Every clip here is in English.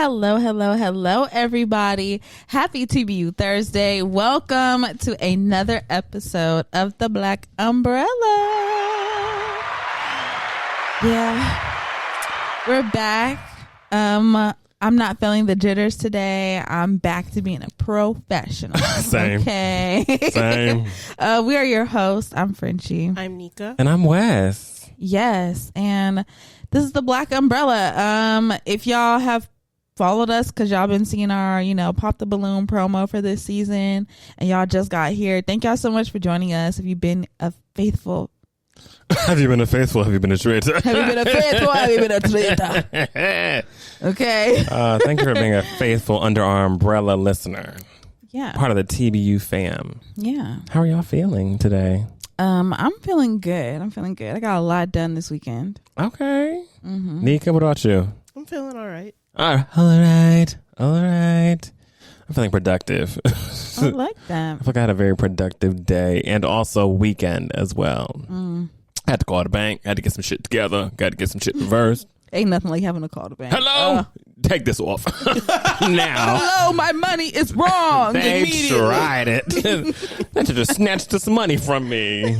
Hello, hello, hello, everybody. Happy TBU Thursday. Welcome to another episode of The Black Umbrella. Yeah, we're back. I'm not feeling the jitters today. I'm back to being a professional. Same. Okay. Same. We are your hosts. I'm Frenchie. I'm Nika. And I'm Wes. Yes, and this is The Black Umbrella. If y'all have followed us because y'all been seeing our, Pop the Balloon promo for this season and y'all just got here, thank y'all so much for joining us. Have you been a faithful? Have you been a faithful? Have you been a traitor? Have you been a faithful? Have you been a traitor? Okay. Thank you for being a faithful Under Our Umbrella listener. Yeah. Part of the TBU fam. Yeah. How are y'all feeling today? I'm feeling good. I got a lot done this weekend. Okay. Mm-hmm. Nika, what about you? I'm feeling all right. All right. I'm feeling productive. I like that. I feel like I had a very productive day and also weekend as well. I had to call the bank. Had to get some shit together. Got to get some shit reversed. Ain't nothing like having to call the bank. Hello? Take this off. Now. Hello, my money is wrong. They tried it. They just snatched this money from me.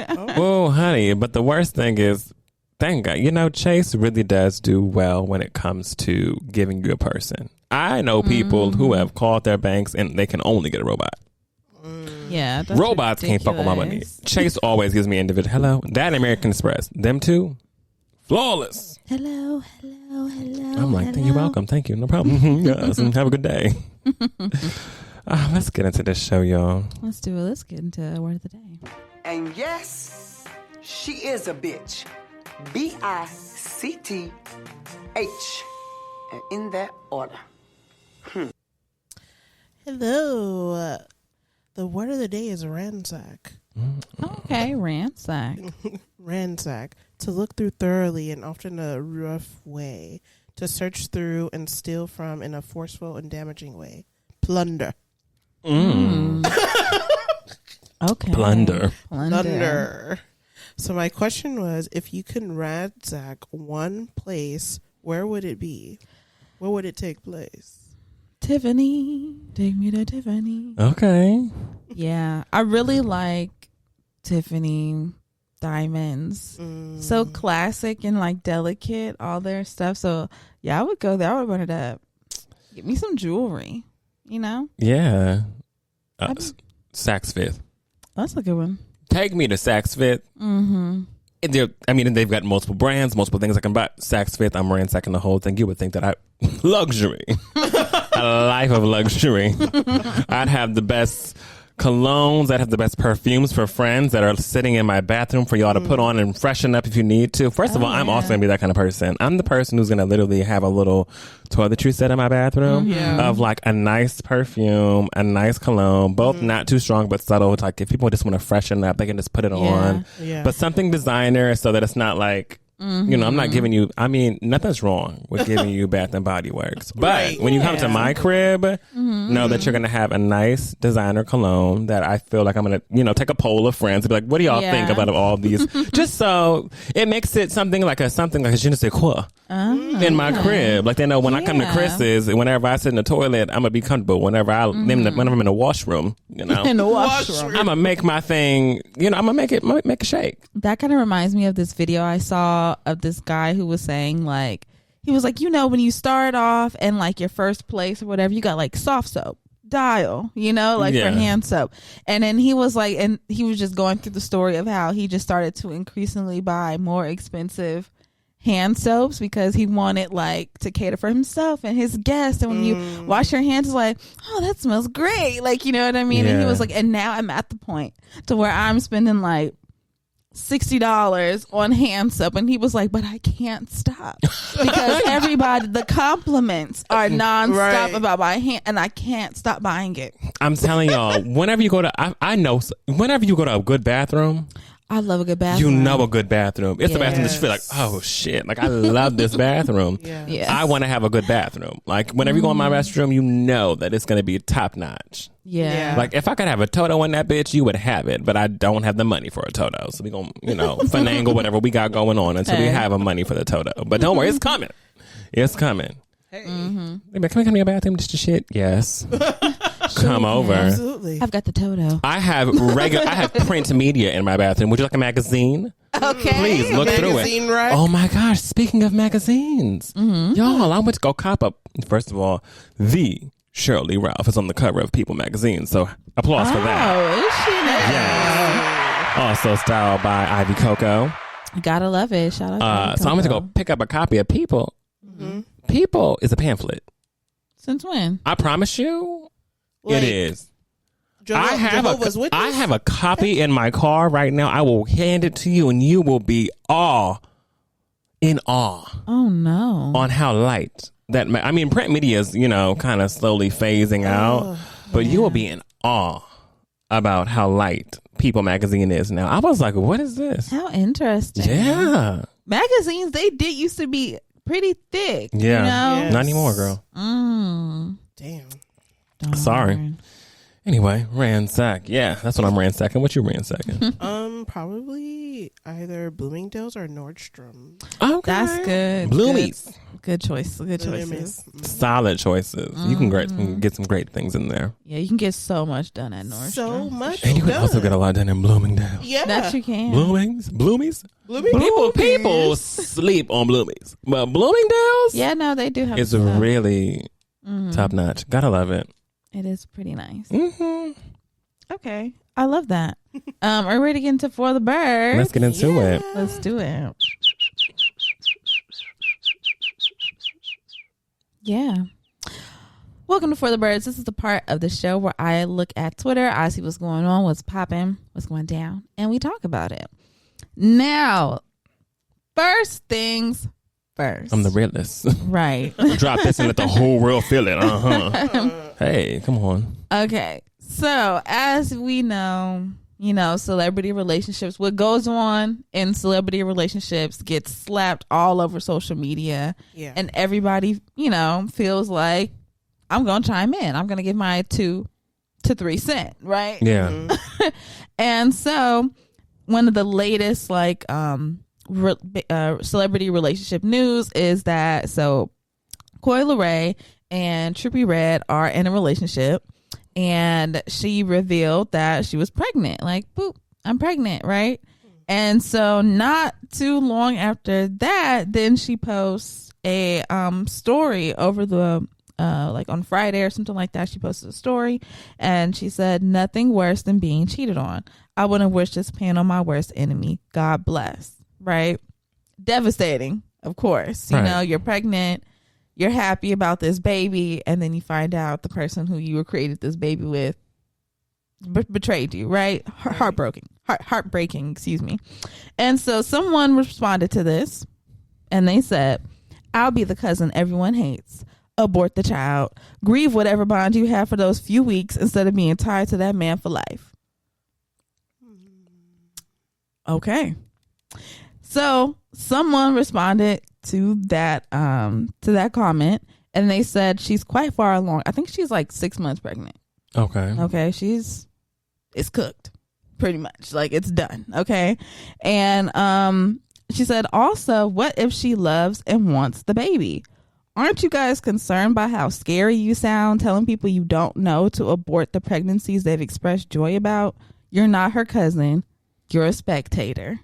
Oh, honey. But the worst thing is, thank God, Chase really does do well when it comes to giving you a person. I know people who have called their banks and they can only get a robot. Yeah, that's robots ridiculous. can't fuck with my money. Chase always gives me individual. Hello, that and American Express. Them two, flawless. Hello. I'm like, you're welcome. Thank you. No problem. Yes, and have a good day. Let's get into this show, y'all. Let's do it. Let's get into Word of the Day. And yes, she is a bitch. BICTH. And in that order. Hello. The word of the day is ransack. Okay, ransack. Ransack. To look through thoroughly and often a rough way. To search through and steal from in a forceful and damaging way. Plunder. Okay. Plunder. So my question was, if you could ransack one place, where would it be? Where would it take place? Tiffany. Take me to Tiffany. Okay. Yeah. I really like Tiffany diamonds. So classic and delicate, all their stuff. So yeah, I would go there. I would run it up. Get me some jewelry, Yeah. Saks Fifth. That's a good one. Take me to Saks Fifth. Mm-hmm. They've got multiple brands, multiple things I can buy. Saks Fifth, I'm ransacking the whole thing. You would think that luxury. A life of luxury. I'd have the best colognes. I'd have the best perfumes for friends that are sitting in my bathroom for y'all to put on and freshen up if you need to. First of all, I'm also going to be that kind of person. I'm the person who's going to literally have a little toiletry set in my bathroom of a nice perfume, a nice cologne, both not too strong but subtle. It's like if people just want to freshen up, they can just put it on. Yeah. But something designer so that it's not like, I'm not giving you, nothing's wrong with giving you Bath and Body Works. But when you come to my crib, know that you're going to have a nice designer cologne that I feel like I'm going to, take a poll of friends and be like, what do y'all think about all these? Just so it makes it something like a je ne sais quoi in my crib. Like they know when I come to Chris's, whenever I sit in the toilet, I'm going to be comfortable. Whenever I'm in the washroom, In the washroom. I'm going to make my thing, I'm going to make it shake. That kind of reminds me of this video I saw of this guy who was saying he was like, when you start off and your first place or whatever, you got soft soap, Dial, for hand soap. And then he was just going through the story of how he just started to increasingly buy more expensive hand soaps because he wanted to cater for himself and his guests. And when you wash your hands, it's like, oh, that smells great. You know what I mean? And he was like, and now I'm at the point to where I'm spending $60 on hand soap, and he was like, but I can't stop because the compliments are nonstop about my hand, and I can't stop buying it. I'm telling y'all, whenever you go to whenever you go to a good bathroom, I love a good bathroom. You know a good bathroom. It's a bathroom that you feel like, oh shit, I love this bathroom. Yes. I want to have a good bathroom. Whenever you go in my restroom, you know that it's going to be top notch. Yeah. If I could have a Toto in that bitch, you would have it, but I don't have the money for a Toto. So we going to, finagle whatever we got going on until we have a money for the Toto. But don't worry, it's coming. It's coming. Hey. Can we come to your bathroom just to shit? Yes. Come over. Absolutely. I've got the Toto. I have I have print media in my bathroom. Would you like a magazine? Okay. Please look through it. Magazine rack? Oh my gosh! Speaking of magazines, y'all, I went to go cop up. First of all, the Shirley Ralph is on the cover of People magazine, so applause for that. Oh, is she now? Yes. Also styled by Ivy Coco. Gotta love it. Shout out to So I went to go Coco. pick up a copy of People. People is a pamphlet. Since when? I promise you, Like, it is. Jehovah's I Witness? have a copy in my car right now. I will hand it to you, and you will be in awe Oh no. on how light that. I mean, print media is kind of slowly phasing out, but you will be in awe about how light People magazine is now. I was like, what is this? How interesting. Yeah, Magazines, they did used to be pretty thick. yeah. You know? Yes. Not anymore, girl. Damn. Darn. Sorry. Anyway, ransack. Yeah, that's what I'm ransacking. What you ransacking? Probably either Bloomingdale's or Nordstrom. Okay, That's good. Bloomies. Good choice. Good choices. Solid choices. You can get some great things in there. Yeah, you can get so much done at Nordstrom. So much. And you can done. also get a lot done in Bloomingdale. Yeah. That you can. Bloomies. Bloomingdale. People sleep on Bloomies, but Bloomingdale's Yeah, no, they do have is stuff. really top notch. Gotta love it. It is pretty nice. Mm-hmm. Okay. I love that. Are we ready to get into For the Birds? Let's get into it. Let's do it. Yeah. Welcome to For the Birds. This is the part of the show where I look at Twitter, I see what's going on, what's popping, what's going down, and we talk about it. Now, first things first. I'm the realist. Right. Drop this and let the whole world feel it. Hey, come on. Okay. So, as we know, celebrity relationships, what goes on in celebrity relationships gets slapped all over social media. Yeah. And everybody, feels like, I'm going to chime in. I'm going to give my 2 to 3 cents, right? Yeah. And so, one of the latest, celebrity relationship news is that, Coi Leray and Trippie Redd are in a relationship. And she revealed that she was pregnant. Like, boop, I'm pregnant, right? And so not too long after that, then she posts a story over the on Friday or something like that. She posted a story and she said, "Nothing worse than being cheated on. I wouldn't wish this pain on my worst enemy. God bless." Right? Devastating, of course. Right. You're pregnant. You're happy about this baby, and then you find out the person who you created this baby with betrayed you, right? Heartbreaking, excuse me. And so someone responded to this, and they said, "I'll be the cousin everyone hates. Abort the child. Grieve whatever bond you have for those few weeks instead of being tied to that man for life." Okay. So someone responded to that comment, and they said she's quite far along. I think she's like 6 months pregnant. Okay. Okay, it's cooked pretty much. Like, it's done. Okay. And she said also, what if she loves and wants the baby? Aren't you guys concerned by how scary you sound telling people you don't know to abort the pregnancies they've expressed joy about? You're not her cousin. You're a spectator.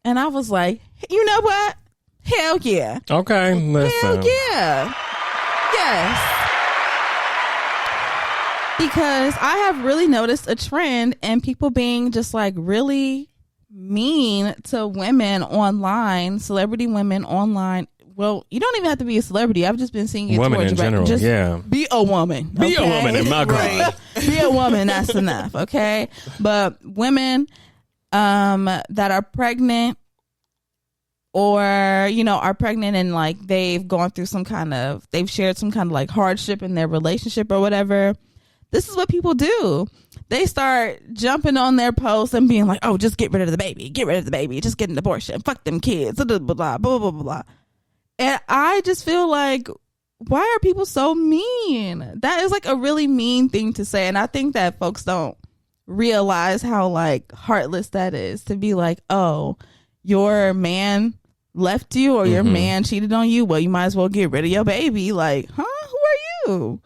And I was like, you know what? Hell yeah. Okay. Listen. Hell yeah. Yes. Because I have really noticed a trend in people being just like really mean to women online, celebrity women online. Well, you don't even have to be a celebrity. I've just been seeing it Women towards in you, general, just yeah. be a woman. Be a woman in my Right. God. Be a woman. That's enough. Okay. But women that are pregnant or, are pregnant and like they've gone through they've shared some kind of like hardship in their relationship or whatever. This is what people do. They start jumping on their posts and being like, "Oh, just get rid of the baby. Get rid of the baby. Just get an abortion. Fuck them kids. Blah, blah, blah, blah, blah, blah." And I just feel like, why are people so mean? That is like a really mean thing to say. And I think that folks don't realize how like heartless that is to be like, "Oh, your man left you or your man cheated on you, well, you might as well get rid of your baby. Like, huh? Who are you?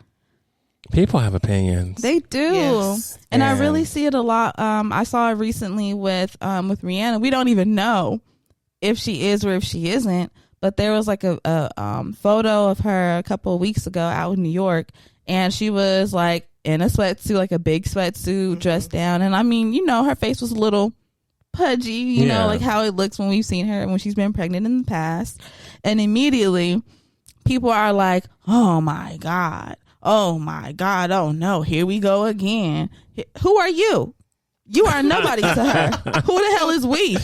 People have opinions. They do. Yes. And I really see it a lot. I saw it recently with Rihanna. We don't even know if she is or if she isn't, but there was like a photo of her a couple of weeks ago out in New York, and she was like in a sweatsuit, like a big sweatsuit, dressed down. And I mean, you know, her face was a little pudgy, you know, like how it looks when we've seen her when she's been pregnant in the past. And immediately people are like, oh my God, oh no, here we go again. Who are you? You are nobody to her. Who the hell is we?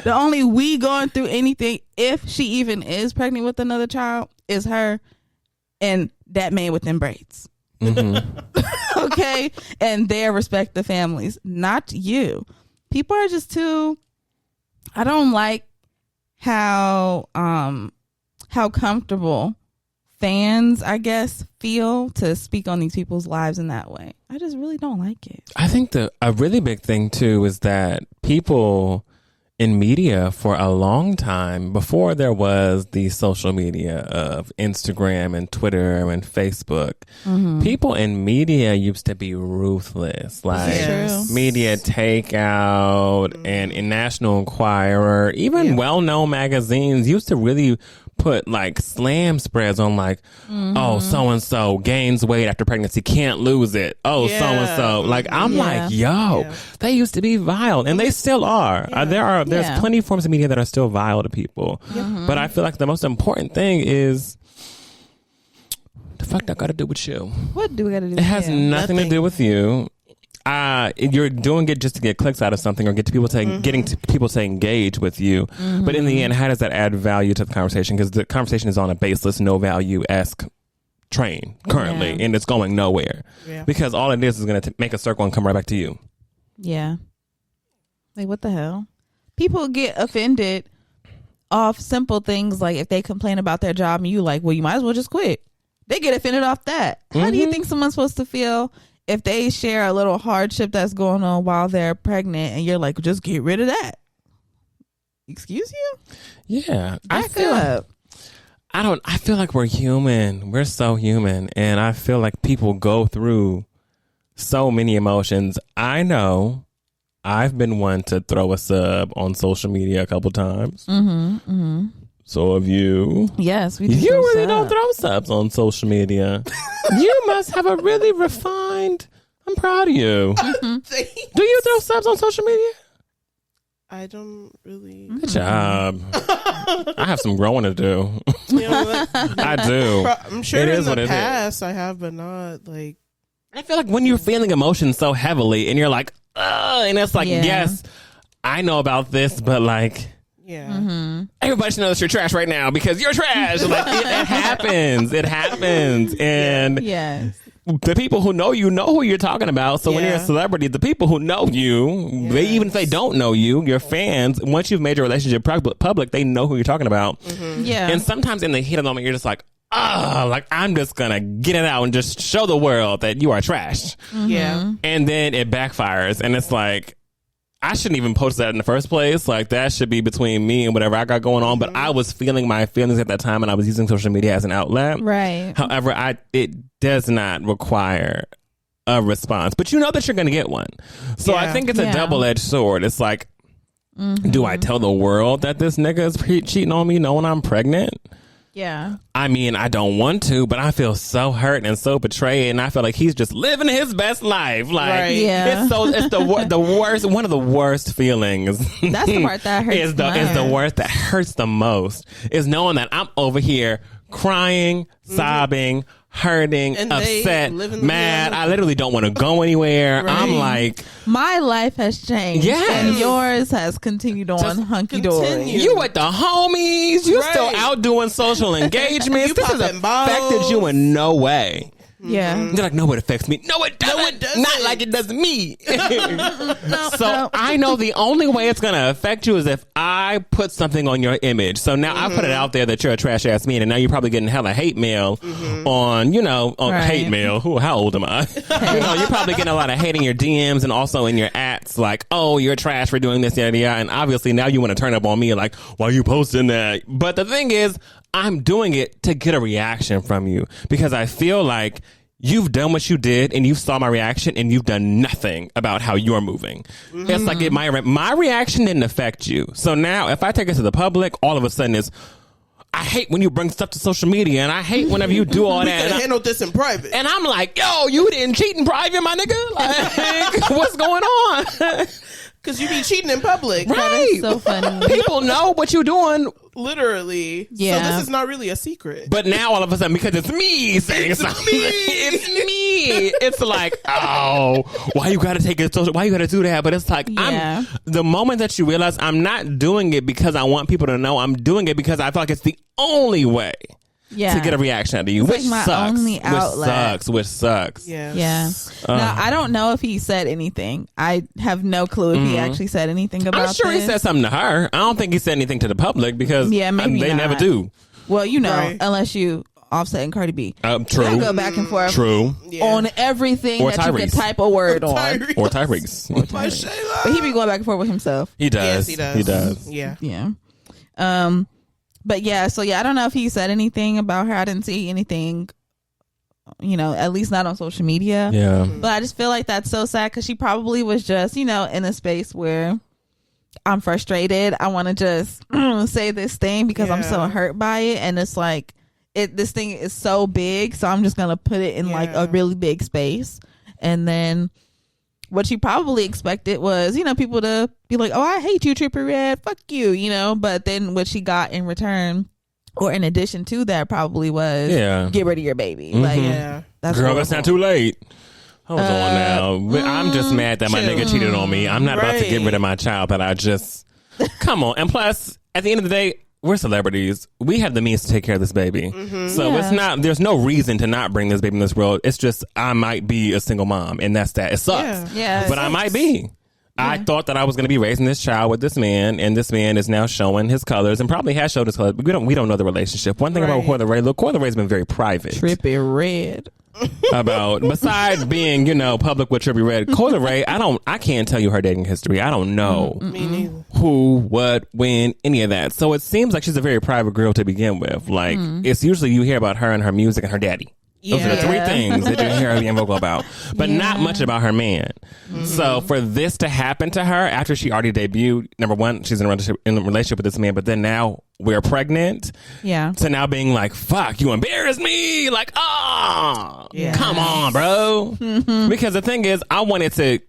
The only we going through anything, if she even is pregnant with another child, is her and that man with them braids. Okay? And their respective families, not you. People are just too, I don't like how comfortable fans, I guess, feel to speak on these people's lives in that way. I just really don't like it. I think a really big thing too is that people in media for a long time, before there was the social media of Instagram and Twitter and Facebook, people in media used to be ruthless. Like Media Takeout and in National Enquirer, even well-known magazines used to really put like slam spreads on like, oh, so-and-so gains weight after pregnancy, can't lose it. Oh, so-and-so. Like, I'm like, yo, they used to be vile, and they still are. There's plenty of forms of media that are still vile to people. But I feel like the most important thing is, the fuck that got to do with you? What do we got to do? It has nothing to do with you. You're doing it just to get clicks out of something or get to people getting to people to engage with you. But in the end, how does that add value to the conversation? Because the conversation is on a baseless, no value-esque train currently, and it's going nowhere. Because all it is going to make a circle and come right back to you. Yeah. Like, what the hell? People get offended off simple things, like if they complain about their job and you like, well, you might as well just quit. They get offended off that. How do you think someone's supposed to feel if they share a little hardship that's going on while they're pregnant and you're like, just get rid of that? Excuse you? Yeah. I feel like we're human. We're so human. And I feel like people go through so many emotions. I know I've been one to throw a sub on social media a couple times. So have you. Yes, we do. You really don't throw subs on social media. You must have a really refined. I'm proud of you. Do you throw subs on social media? I don't really. Good job. I have some growing to do. You know, I do. I'm sure in the past I have, but not like. I feel like when you're feeling emotions so heavily and you're like, and it's like, yes, I know about this, but like. Yeah. Everybody should know that you're trash right now because you're trash. Like, it happens. It happens. And the people who know who you're talking about. So when you're a celebrity, the people who know you, they, even if they don't know you, your fans, once you've made your relationship public, they know who you're talking about. Yeah. And sometimes in the heat of the moment, you're just like, like I'm just gonna get it out and just show the world that you are trash. Yeah. And then it backfires, and it's like, I shouldn't even post that in the first place. Like, that should be between me and whatever I got going on. But I was feeling my feelings at that time, and I was using social media as an outlet. Right. However, it does not require a response, but you know that you're going to get one. So I think it's a double-edged sword. It's like, do I tell the world that this nigga is cheating on me knowing I'm pregnant? Yeah. I mean, I don't want to, but I feel so hurt and so betrayed, and I feel like he's just living his best life. Like, it's the worst, one of the worst feelings. That's the part that hurts. Is the worst that hurts the most is knowing that I'm over here crying, sobbing, hurting, and upset, mad. I literally don't want to go anywhere. Right. I'm like, my life has changed. Yes. And yours has continued on hunky dory. You with the homies. You still out doing social engagements. This has affected you in no way. Yeah. They're like, no, it affects me. No, it doesn't. No, it doesn't. Not like it does me. So I know the only way it's going to affect you is if I put something on your image. So now I put it out there that you're a trash ass man, and now you're probably getting hella hate mail on hate mail. Ooh, how old am I? You're probably getting a lot of hate in your DMs and also in your ats, like, oh, you're trash for doing this, yada, yada. And obviously now you want to turn up on me, like, why are you posting that? But the thing is, I'm doing it to get a reaction from you because I feel like you've done what you did and you saw my reaction and you've done nothing about how you're moving. It's like my reaction didn't affect you. So now if I take it to the public, all of a sudden I hate when you bring stuff to social media and I hate whenever you do all that. We could handle this in private. And I'm like, yo, you didn't cheat in private, my nigga? Like, what's going on? Because you be cheating in public. Right. That is so funny. People know what you're doing. Literally. Yeah. So this is not really a secret. But now all of a sudden, because it's me saying something, it's me. It's like, oh, why you gotta take it social? Why you gotta do that? But it's like, the moment that you realize I'm not doing it because I want people to know, I'm doing it because I feel like it's the only way to get a reaction out of you, it's which like my sucks. only outlet. Which sucks. Yes. Yeah. Now, I don't know if he said anything. I have no clue if he actually said anything about I'm sure this. he said something to her. I don't think he said anything to the public because maybe they not. never do. Well, Right. unless you Offset and Cardi B. True. They go back and forth on everything Or that you can Tyrese. type a word on. Or Tyrese. But he be going back and forth with himself. He does. Yes, he does. Yeah. Yeah. But yeah, so I don't know if he said anything about her. I didn't see anything, at least not on social media. Yeah. But I just feel like that's so sad because she probably was just, in a space where I'm frustrated. I want to just say this thing because I'm so hurt by it. And it's like, this thing is so big. So I'm just going to put it in like a really big space. And then what she probably expected was, people to be like, oh, I hate you, Trippie Redd. Fuck you, But then what she got in return or in addition to that probably was get rid of your baby. Like, that's girl, it's not too late. Hold on now. I'm just mad that my nigga cheated on me. I'm not about to get rid of my child, but I just... Come on. And plus, at the end of the day, we're celebrities. We have the means to take care of this baby. So it's not... There's no reason to not bring this baby in this world. It's just I might be a single mom, and that's that. It sucks. Yeah, but I might be. I thought that I was going to be raising this child with this man, and this man is now showing his colors and probably has showed his colors. But we don't know the relationship. One thing about Coyle Ray, look, Coyle Ray's been very private. Trippie Redd. Besides being, public with Trippie Redd, Coyle Ray, I can't tell you her dating history. I don't know Me neither. who, what, when, any of that. So it seems like she's a very private girl to begin with. Like, it's usually you hear about her and her music and her daddy. Those are the three things that you hear her being vocal about, but not much about her man. So for this to happen to her after she already debuted, number one, she's in a relationship with this man, but then now we're pregnant. Yeah. To now being like, fuck, you embarrassed me. Like, come on, bro. Because the thing is, I want it to,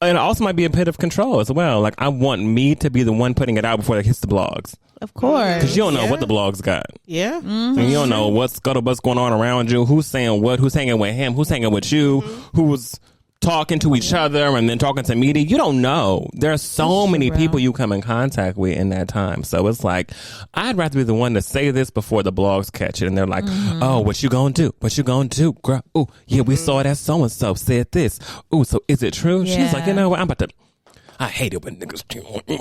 it also might be a bit of control as well. Like, I want me to be the one putting it out before it hits the blogs. Of course. Because you don't know what the blogs got. Yeah. And you don't know what's scuttlebutt's going on around you. Who's saying what? Who's hanging with him? Who's hanging with you? Who's talking to each other and then talking to media? You don't know. There are so many people you come in contact with in that time. So it's like, I'd rather be the one to say this before the blogs catch it. And they're like, oh, what you gonna do? What you gonna do, girl? Oh, yeah, we saw that so-and-so said this. Oh, so is it true? Yeah. She's like, you know what? I'm about to... I hate it when niggas cheat on me.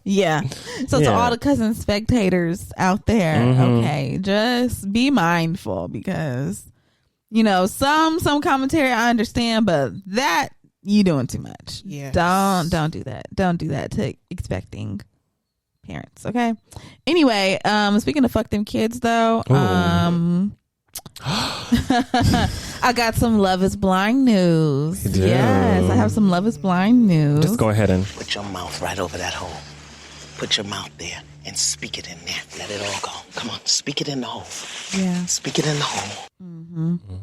Yeah. So to all the cousin spectators out there, okay, just be mindful because, some commentary I understand, but that you doing too much. Yes. Don't do that. Don't do that to expecting parents. Okay. Anyway, speaking of fuck them kids though, I got some Love is Blind news. Yes, I have some Love is Blind news. Just go ahead and put your mouth right over that hole. Put your mouth there and speak it in there. Let it all go. Come on, speak it in the hole. Yeah. Speak it in the hole.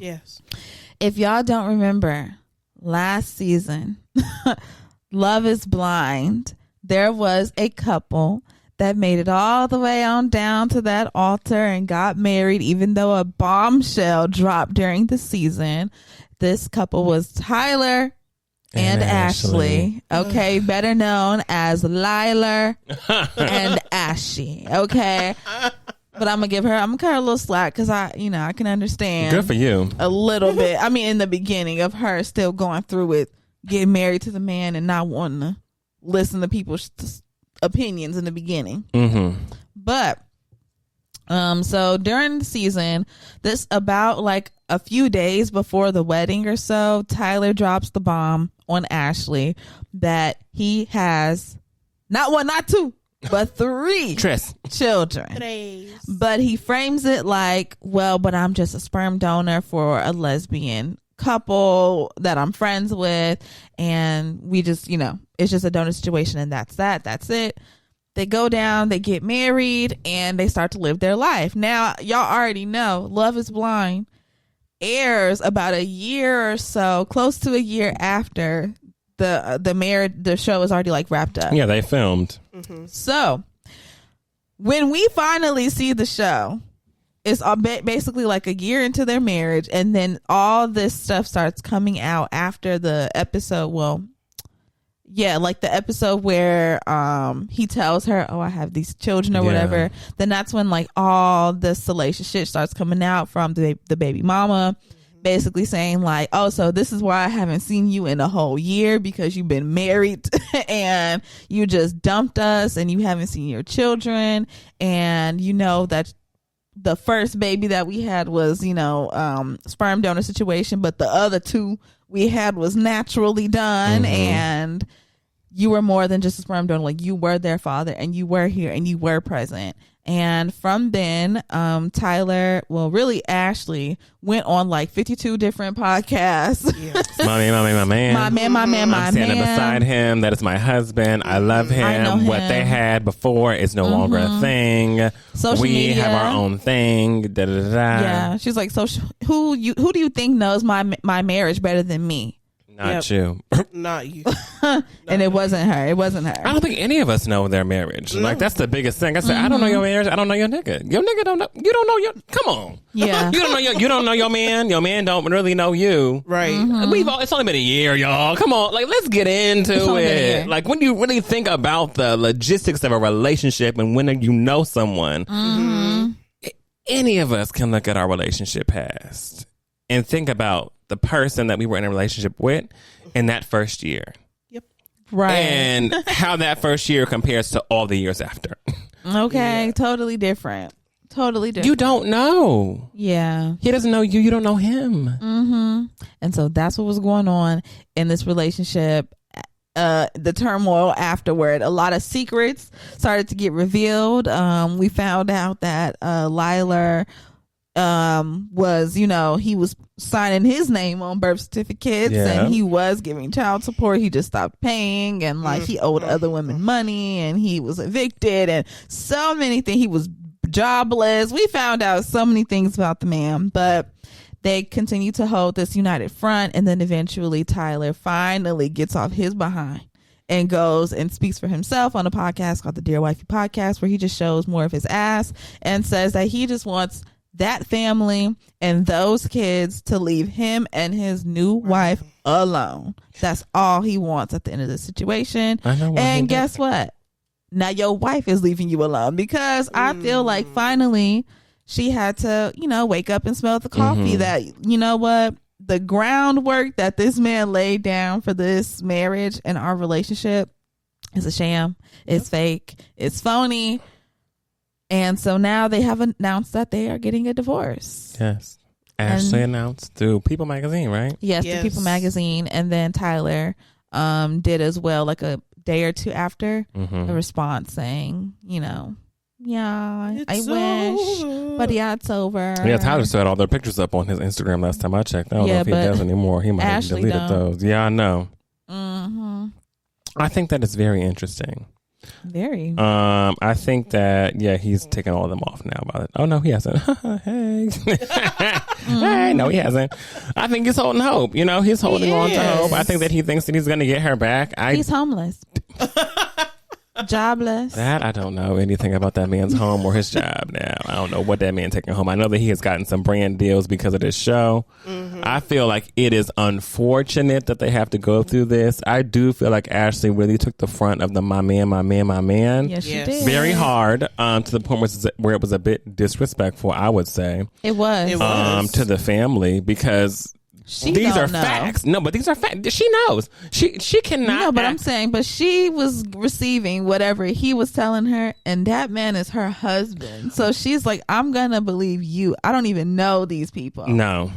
Yes. If y'all don't remember last season, Love is Blind, there was a couple that made it all the way on down to that altar and got married, even though a bombshell dropped during the season. This couple was Tyler and Ashley. Okay, better known as Liler and Ashy. Okay. But I'm gonna cut her a little slack because I can understand. Good for you. A little bit. I mean, in the beginning of her still going through it, getting married to the man and not wanting to listen to people's opinions in the beginning. Mm-hmm. But so during the season, this about like a few days before the wedding or so, Tyler drops the bomb on Ashley that he has not one, not two, but 3 children. But he frames it like, well, but I'm just a sperm donor for a lesbian couple that I'm friends with, and we just, it's just a donor situation, and that's it. They go down, they get married, and they start to live their life. Now, y'all already know Love is Blind airs about a year or so, close to a year after the show is already like wrapped up. Yeah, they filmed. Mm-hmm. So when we finally see the show, it's basically like a year into their marriage, and then all this stuff starts coming out after the episode. Well, yeah, like the episode where he tells her, "Oh, I have these children" or whatever. Then that's when like all this salacious shit starts coming out from the baby mama, basically saying like, "Oh, so this is why I haven't seen you in a whole year, because you've been married and you just dumped us and you haven't seen your children, and that the first baby that we had was sperm donor situation, but the other 2 we had was naturally done, and you were more than just a sperm donor. Like, you were their father, and you were here, and you were present." And from then, Tyler, well, really Ashley, went on like 52 different podcasts. Yes. My man. I'm standing beside him. That is my husband. I love him. I know him. What they had before is no longer a thing. Social we media. have our own thing. Da, da, da, da. Yeah, she's like, so who do you think knows my marriage better than me? Not you. Not you. And it wasn't her. I don't think any of us know their marriage. No. Like, that's the biggest thing. I said, I don't know your marriage. I don't know your nigga. Your nigga don't know. You don't know your. Come on. Yeah. You don't know your man. Your man don't really know you. Right. It's only been a year, y'all. Come on. Like, let's get into it. Like, when you really think about the logistics of a relationship and when you know someone, any of us can look at our relationship past and think about the person that we were in a relationship with in that first year. Yep. Right. And how that first year compares to all the years after. Okay. Yeah. Totally different. You don't know. Yeah. He doesn't know you. You don't know him. Mm-hmm. And so that's what was going on in this relationship. The turmoil afterward. A lot of secrets started to get revealed. We found out that Liler was, he was signing his name on birth certificates, and he was giving child support. He just stopped paying, and like he owed other women money, and he was evicted, and so many things. He was jobless. We found out so many things about the man, but they continue to hold this united front, and then eventually Tyler finally gets off his behind and goes and speaks for himself on a podcast called the Dear Wifey Podcast, where he just shows more of his ass and says that he just wants that family and those kids to leave him and his new wife alone. That's all he wants at the end of the situation. And guess what? Now your wife is leaving you alone, because I feel like finally she had to, wake up and smell the coffee that, what? The groundwork that this man laid down for this marriage and our relationship is a sham. It's fake. It's phony. And so now they have announced that they are getting a divorce. Yes. Ashley announced through People Magazine, right? Yes, through People Magazine. And then Tyler did as well, like a day or two after, a response saying, yeah, I wish, but yeah, it's over. Yeah, Tyler still had all their pictures up on his Instagram last time I checked. I don't know if he does anymore. He might have deleted those. Yeah, I know. I think that is very interesting. Very. I think that he's taking all of them off now. About it. Oh no, he hasn't. Hey, hey, no, he hasn't. I think he's holding hope. He's holding on to hope. I think that he thinks that he's going to get her back. He's homeless. Jobless. That I don't know anything about that man's home or his job now. I don't know what that man taking home. I know that he has gotten some brand deals because of this show. Mm-hmm. I feel like it is unfortunate that they have to go through this. I do feel like Ashley really took the front of the my man. Yes, she did. Very hard to the point where it was a bit disrespectful, I would say. It was. To the family because... these are facts. No, but these are facts. She knows. She cannot. No, but I'm saying, but she was receiving whatever he was telling her, and that man is her husband. So she's like, I'm gonna believe you. I don't even know these people. No,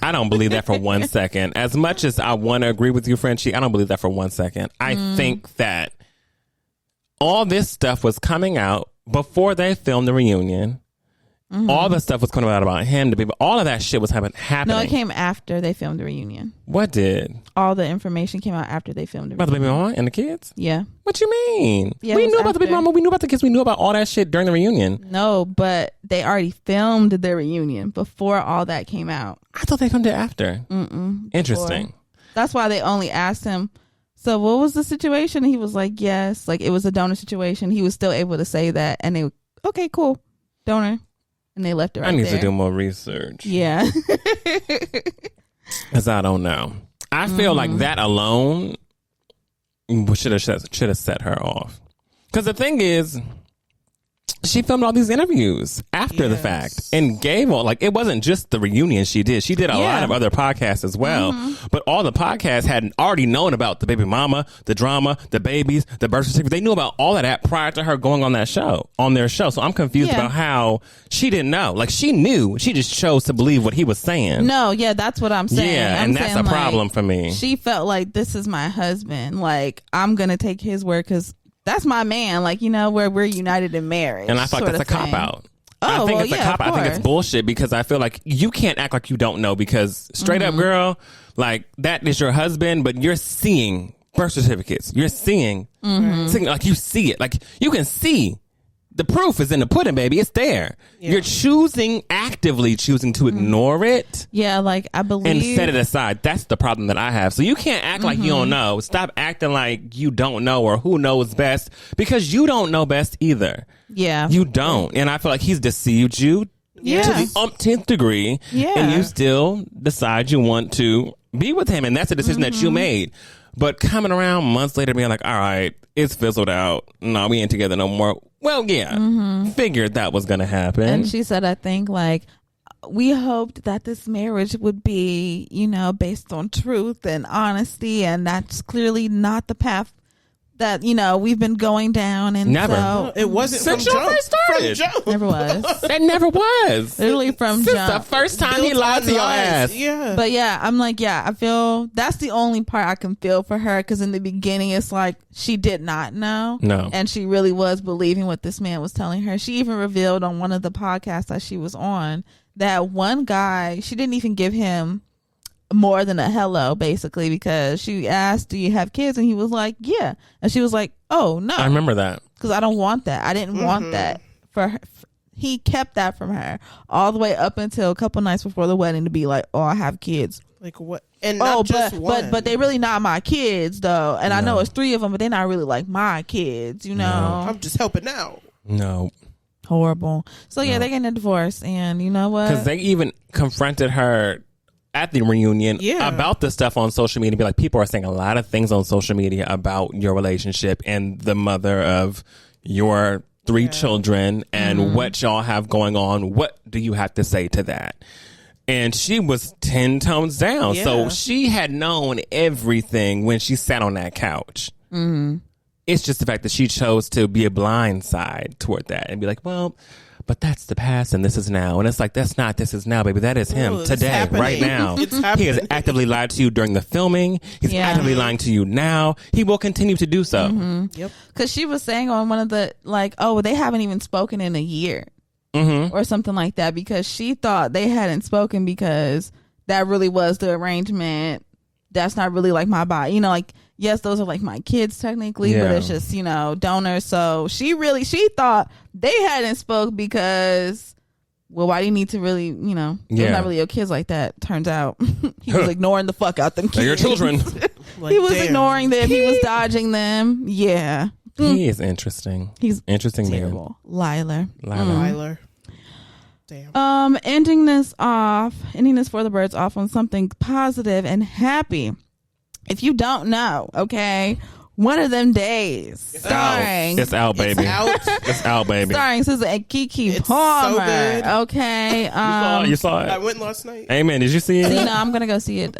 I don't believe that for 1 second. As much as I want to agree with you, Frenchie, I don't believe that for 1 second. I think that all this stuff was coming out before they filmed the reunion. Mm-hmm. All the stuff was coming out about him, the people. All of that shit was happening. No, it came after they filmed the reunion. What did? All the information came out after they filmed the reunion. About the baby mama and the kids? Yeah. What you mean? Yeah, we knew about the baby mama. We knew about the kids. We knew about all that shit during the reunion. No, but they already filmed their reunion before all that came out. I thought they filmed it after. Interesting. Before. That's why they only asked him, so what was the situation? And he was like, yes. Like, it was a donor situation. He was still able to say that. And they, okay, cool. Donor. And they left it right there. I need to do more research. Yeah. Because I don't know. I feel like that alone should have set her off. Because the thing is, she filmed all these interviews after the fact and gave all, like, it wasn't just the reunion she did. She did a lot of other podcasts as well. But all the podcasts had already known about the baby mama, the drama, the babies, the birth certificate. They knew about all of that prior to her going on their show. So I'm confused about how she didn't know. Like, she knew. She just chose to believe what he was saying. No, yeah, that's what I'm saying. Yeah, and that's a problem for me. She felt like, this is my husband. Like, I'm going to take his word because that's my man. Like, you know, we're united in marriage. And I feel like that's a cop-out. Oh, I think it's a cop-out. I think it's bullshit because I feel like you can't act like you don't know because straight up, girl, like, that is your husband, but you're seeing birth certificates. You're seeing, like, you see it. Like, you can see. The proof is in the pudding, baby. It's there. Yeah. You're actively choosing to ignore it. Yeah, like, I believe. And set it aside. That's the problem that I have. So you can't act like you don't know. Stop acting like you don't know or who knows best because you don't know best either. Yeah. You don't. And I feel like he's deceived you to the umpteenth degree. Yeah. And you still decide you want to be with him. And that's a decision that you made. But coming around months later being like, all right, it's fizzled out. No, we ain't together no more. Well, yeah, figured that was going to happen. And she said, I think, like, we hoped that this marriage would be, you know, based on truth and honesty. And that's clearly not the path that, you know, we've been going down. And never. So, it wasn't since from you first started. From jump. Never was. It never was. Literally from since jump. the first time he lied to your ass. Yeah. But yeah, I'm like, yeah, I feel that's the only part I can feel for her because in the beginning it's like she did not know. No. And she really was believing what this man was telling her. She even revealed on one of the podcasts that she was on that one guy, she didn't even give him more than a hello, basically, because she asked, do you have kids? And he was like, yeah. And she was like, oh, no. I remember that. Because I don't want that. I didn't want that for her. He kept that from her all the way up until a couple nights before the wedding to be like, oh, I have kids. Like what? And not just one. But they really not my kids though. And I know it's 3 of them, but they're not really like my kids, you know. No. I'm just helping out. No. Horrible. So yeah, they're getting a divorce, and you know what? Because they even confronted her at the reunion about the stuff on social media. Be like, people are saying a lot of things on social media about your relationship and the mother of your 3 children and what y'all have going on. What do you have to say to that? And she was 10 tones down. Yeah. So she had known everything when she sat on that couch. It's just the fact that she chose to be a blind side toward that and be like, well, but that's the past and this is now. And it's like, that's not this is now, baby. That is him today, right now. He has actively lied to you during the filming. He's actively lying to you now. He will continue to do so. Yep. Because she was saying on one of the, like, oh, they haven't even spoken in a year or something like that, because she thought they hadn't spoken because that really was the arrangement. That's not really like my body. You know, like, yes, those are like my kids technically, but it's just, you know, donors. So she thought they hadn't spoke because, well, why do you need to really, you know, they're not really your kids like that. Turns out he was ignoring the fuck out them kids. They're your children. Like, he was ignoring them. He was dodging them. Yeah. He is interesting. He's interesting terrible. Liler. Liler. Damn. Ending this for the birds off on something positive and happy. If you don't know, okay, One of Them Days, starring. It's out, baby. It's out, baby. Starring Sexyy and Keke Palmer. So good. Okay. You saw it. I went last night. Amen. Did you see it? See, no, I'm gonna go see it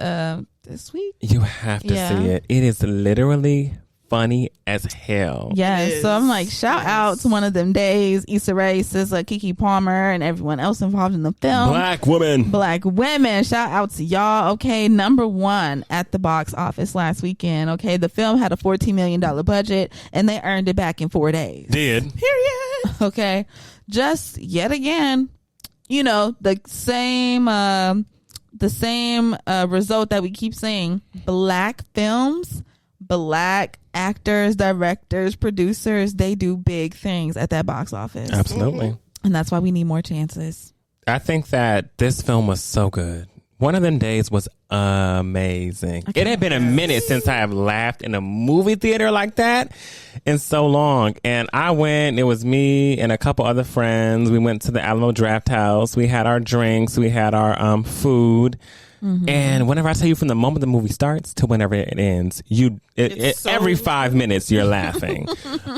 this week. You have to see it. It is literally funny as hell. Yes. So I'm like, shout out to One of Them Days, Issa Rae, SZA, Keke Palmer, and everyone else involved in the film. Black women. Shout out to y'all. Okay. Number 1 at the box office last weekend. Okay. The film had a $14 million budget and they earned it back in 4 days. Period. Okay. Just yet again, you know, the same result that we keep seeing. Black films, black actors, directors, producers, they do big things at that box office. Absolutely. And that's why we need more chances. I think that this film was so good. One of Them Days was amazing. It had been a minute since I have laughed in a movie theater like that in so long. And I went, it was me and a couple other friends. We went to the Alamo Draft House. We had our drinks. We had our food. Mm-hmm. And whenever I tell you, from the moment the movie starts to whenever it ends, every 5 minutes you're laughing.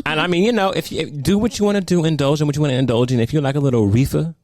And I mean, you know, if you do what you want to do, indulge in what you want to indulge in. If you like a little reefer,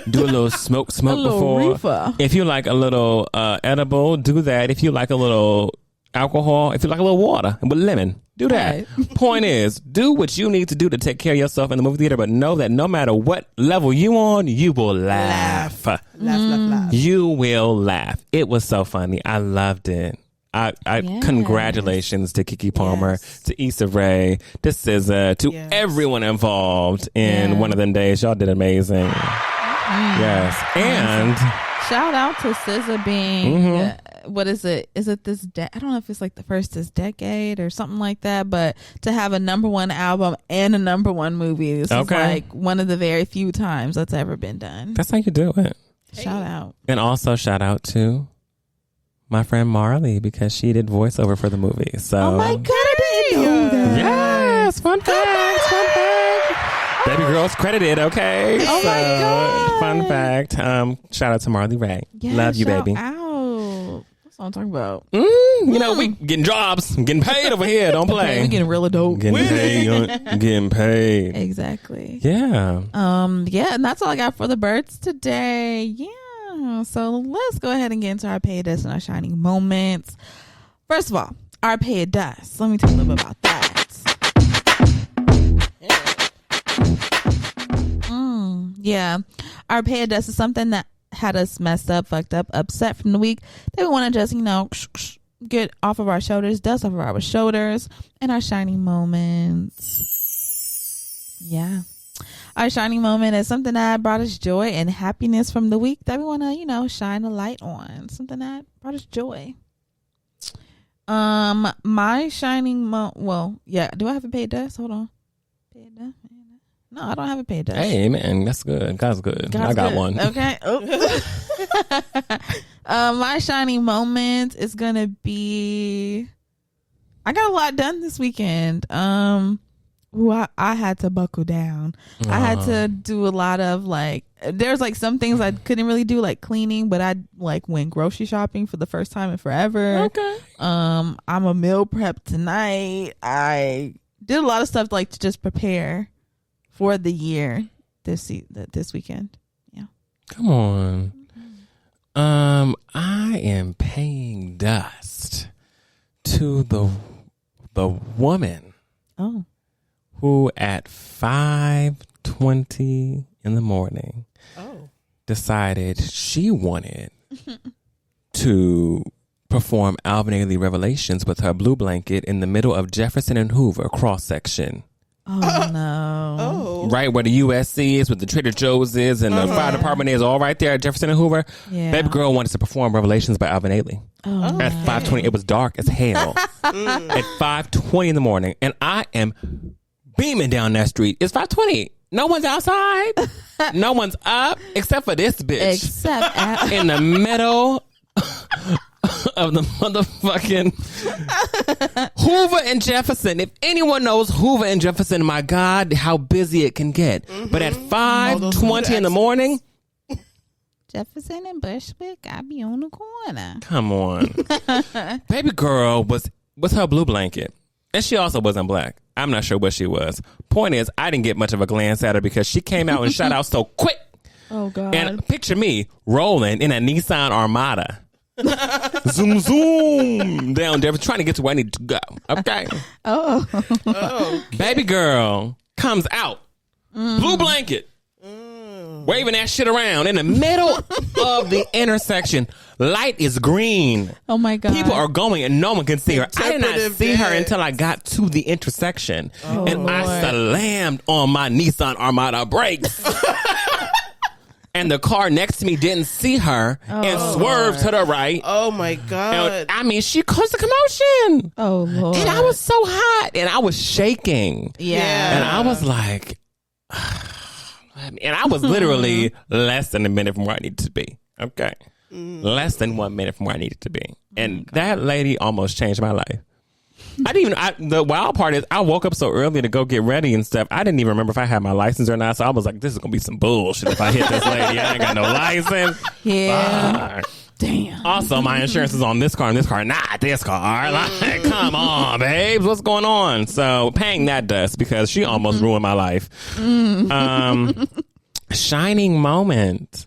do a little smoke before. Reefer. If you like a little edible, do that. If you like a little alcohol, if you like a little water with lemon, do that. Right. Point is, do what you need to do to take care of yourself in the movie theater, but know that no matter what level you on, you will laugh. Laugh. You will laugh. It was so funny. I loved it. Congratulations to Keke Palmer, to Issa Rae, to SZA, to everyone involved in One of Them Days. Y'all did amazing. Yes. And shout out to SZA being what is it? Is it this? I don't know if it's like the first this decade or something like that. But to have a #1 album and a #1 movie, this is like one of the very few times that's ever been done. That's how you do it. Shout out, and also shout out to my friend Marley, because she did voiceover for the movie. So, oh my god, I didn't know that. Yes, fun fact. Baby girl's credited, okay? Oh my god. Fun fact. Shout out to Marley Ray. Love you, baby. Out. That's what I'm talking about. You know, we getting jobs, getting paid over here. Don't play. We getting real adult. Getting paid. Exactly. Yeah. And that's all I got for the birds today. Yeah. So let's go ahead and get into our pay dust and our shining moments. First of all, our pay dust. Let me tell you a little bit about that. Yeah, our pay dust is something that had us messed up, fucked up, upset from the week that we want to just, you know, get off of our shoulders, dust off of our shoulders, and our shining moments. Yeah. Our shining moment is something that brought us joy and happiness from the week that we want to, you know, shine a light on. Something that brought us joy. My shining do I have a paid dust? Hold on. Paid dust? No, I don't have a paid dust. Hey, man, that's good. God's good. I got one. Okay. My shining moment is gonna be, I got a lot done this weekend. I had to buckle down. I had to do a lot of there's some things I couldn't really do, like cleaning, but I went grocery shopping for the first time in forever. Okay. I'm a meal prep tonight. I did a lot of stuff to just prepare for the year this weekend. Yeah. Come on. I am paying dust to the woman who at 5:20 in the morning decided she wanted to perform Alvin Ailey Revelations with her blue blanket in the middle of Jefferson and Hoover cross section. Oh no! Right where the USC is, with the Trader Joe's is, and the fire department is, all right there at Jefferson and Hoover. Yeah. Baby girl wanted to perform Revelations by Alvin Ailey at 5:20. It was dark as hell at 5:20 in the morning, and I am beaming down that street. It's 5:20. No one's outside. No one's up except for this bitch. Except in the middle of the motherfucking Hoover and Jefferson. If anyone knows Hoover and Jefferson, my God, how busy it can get. But at 5:20 in the morning, Jefferson and Bushwick, I be on the corner. come on. Baby girl was with her blue blanket. And she also wasn't black. I'm not sure what she was. Point is, I didn't get much of a glance at her because she came out and shot out so quick. Oh, God. And picture me rolling in a Nissan Armada. Zoom, zoom down there, trying to get to where I need to go. Okay. Oh. Baby girl comes out, blue blanket, waving that shit around in the middle of the intersection. Light is green. Oh my God. People are going and no one can see her. I did not Interpretive see her dance. until I got to the intersection. And Lord. I slammed on my Nissan Armada brakes. And the car next to me didn't see her and swerved to the right. Oh my God. And, I mean, she caused a commotion. Oh, Lord. And I was so hot and I was shaking. Yeah. And I was like, and I was literally less than a minute from where I needed to be. Okay. Less than 1 minute from where I needed to be. And that lady almost changed my life. The wild part is I woke up so early to go get ready and stuff. I didn't even remember if I had my license or not. So I was like, this is going to be some bullshit if I hit this lady. I ain't got no license. Yeah. Fuck. Damn. Also, my insurance is on this car and this car, not this car. Like, come on, babes. What's going on? So paying that dust because she almost ruined my life. Shining moment.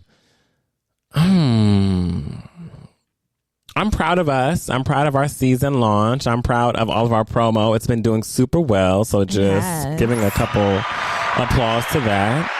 I'm proud of us. I'm proud of our season launch. I'm proud of all of our promo. It's been doing super well. So just giving a couple applause to that.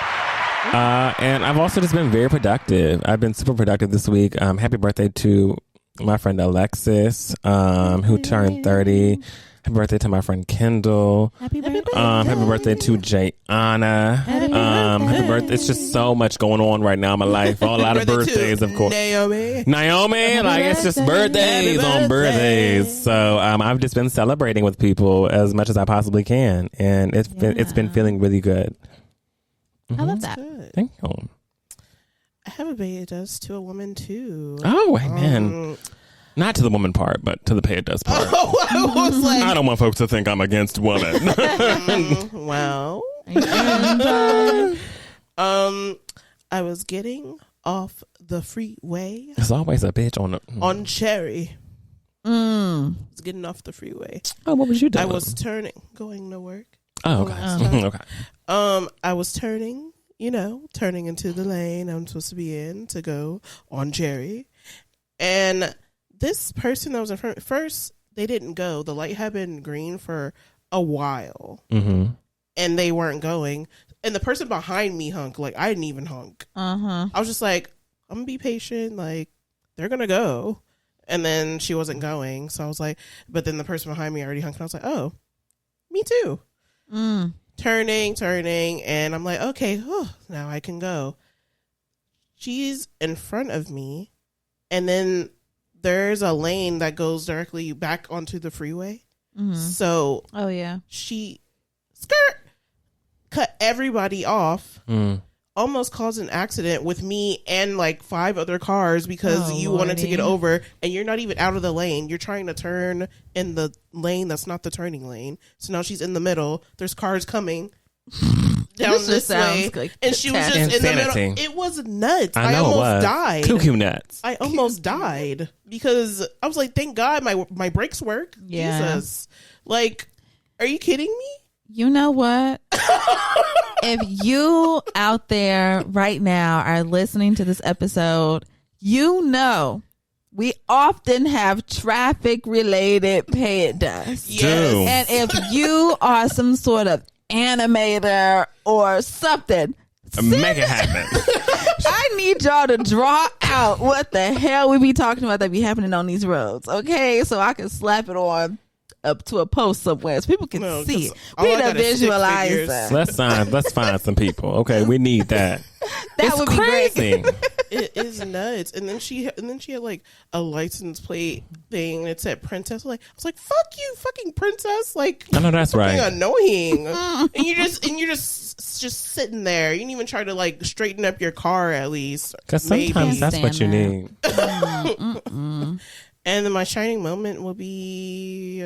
And I've also just been very productive. I've been super productive this week. Happy birthday to my friend Alexis, who turned 30. Happy birthday to my friend Kendall. Happy birthday. Happy birthday to Jayana. Happy birthday. It's just so much going on right now in my life. A lot of birthdays, of course. Naomi, like it's just birthdays on birthdays. So I've just been celebrating with people as much as I possibly can, and it's been feeling really good. I love that. good. Thank you. I have a baby does to a woman too. Oh, amen. Not to the woman part, but to the pay it does part. I was like, I don't want folks to think I'm against women. well, I was getting off the freeway There's always a bitch on the on Cherry. I was getting off the freeway. Oh, what was you doing? I was going to work. Oh, okay. Okay. I was turning into the lane I'm supposed to be in to go on Cherry. And this person that was in front, first, they didn't go. The light had been green for a while. Mm-hmm. And they weren't going. And the person behind me honked. Like, I didn't even honk. I was just like, I'm going to be patient. Like, they're going to go. And then she wasn't going. So I was like, but then the person behind me already honked. And I was like, oh, me too. Turning. And I'm like, okay, now I can go. She's in front of me. And then there's a lane that goes directly back onto the freeway. So she cut everybody off, almost caused an accident with me and like 5 other cars because you wanted to get over and you're not even out of the lane. You're trying to turn in the lane that's not the turning lane. So now she's in the middle. There's cars coming down this way. Like and she was just insanity. in the middle. It was nuts. I know almost died. Cuckoo nuts. I almost died because I was like, thank God my brakes work. Yeah. Jesus. Like, are you kidding me? You know what? If you out there right now are listening to this episode, you know we often have traffic related pay it dust. Yes. And if you are some sort of animator or something, Make it happen. I need y'all to draw out what the hell we be talking about that be happening on these roads, okay? So I can slap it on up to a post somewhere so people can see it. We need to visualize that. Let's find some people. Okay, we need that. That would be crazy. great. It is nuts. And then she had like a license plate thing that said princess. I was like, fuck you, fucking princess. Like, I know that's right. Annoying. and you're just sitting there. You didn't even try to like straighten up your car at least. Because sometimes that's what you need. And then my shining moment will be,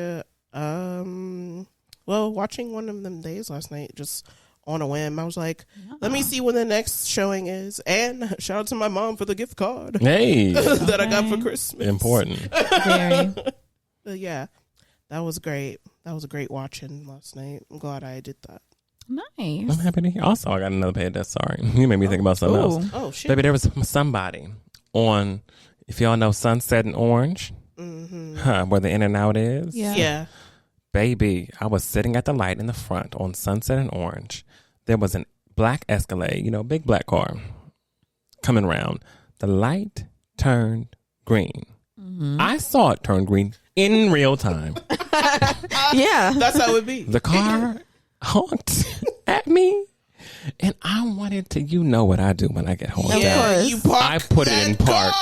watching One of Them Days last night, just on a whim. I was like, let me see when the next showing is. And shout out to my mom for the gift card. Hey. that I got for Christmas. Important. Very. But yeah, that was great. That was a great watching last night. I'm glad I did that. Nice. I'm happy to hear. Also, I got another page that's sorry. You made me think about something else. Oh, shit. Baby, there was somebody on, if y'all know Sunset and Orange, where the In and Out is. Yeah. Baby, I was sitting at the light in the front on Sunset and Orange. There was a black Escalade, big black car coming around. The light turned green. I saw it turn green in real time. Yeah. That's how it be. The car honked at me. And I wanted to, what I do when I get honked at. You park I put it in park.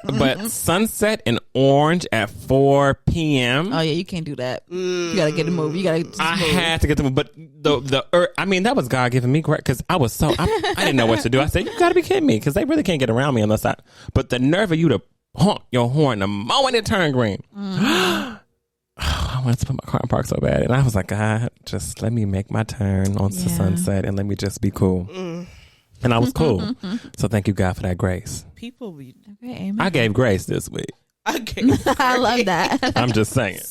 But Sunset and Orange at 4 p.m. Oh yeah, you can't do that. You gotta get a move. You gotta. I had to get the move, but that was God giving me great because I didn't know what to do. I said, you gotta be kidding me because they really can't get around me unless but the nerve of you to honk your horn the moment it turned green. I wanted to put my car in park so bad, and I was like, God, just let me make my turn on the Sunset and let me just be cool. And I was cool. So thank you, God, for that grace. People be. Okay, I gave grace this week. I love that. I'm just saying.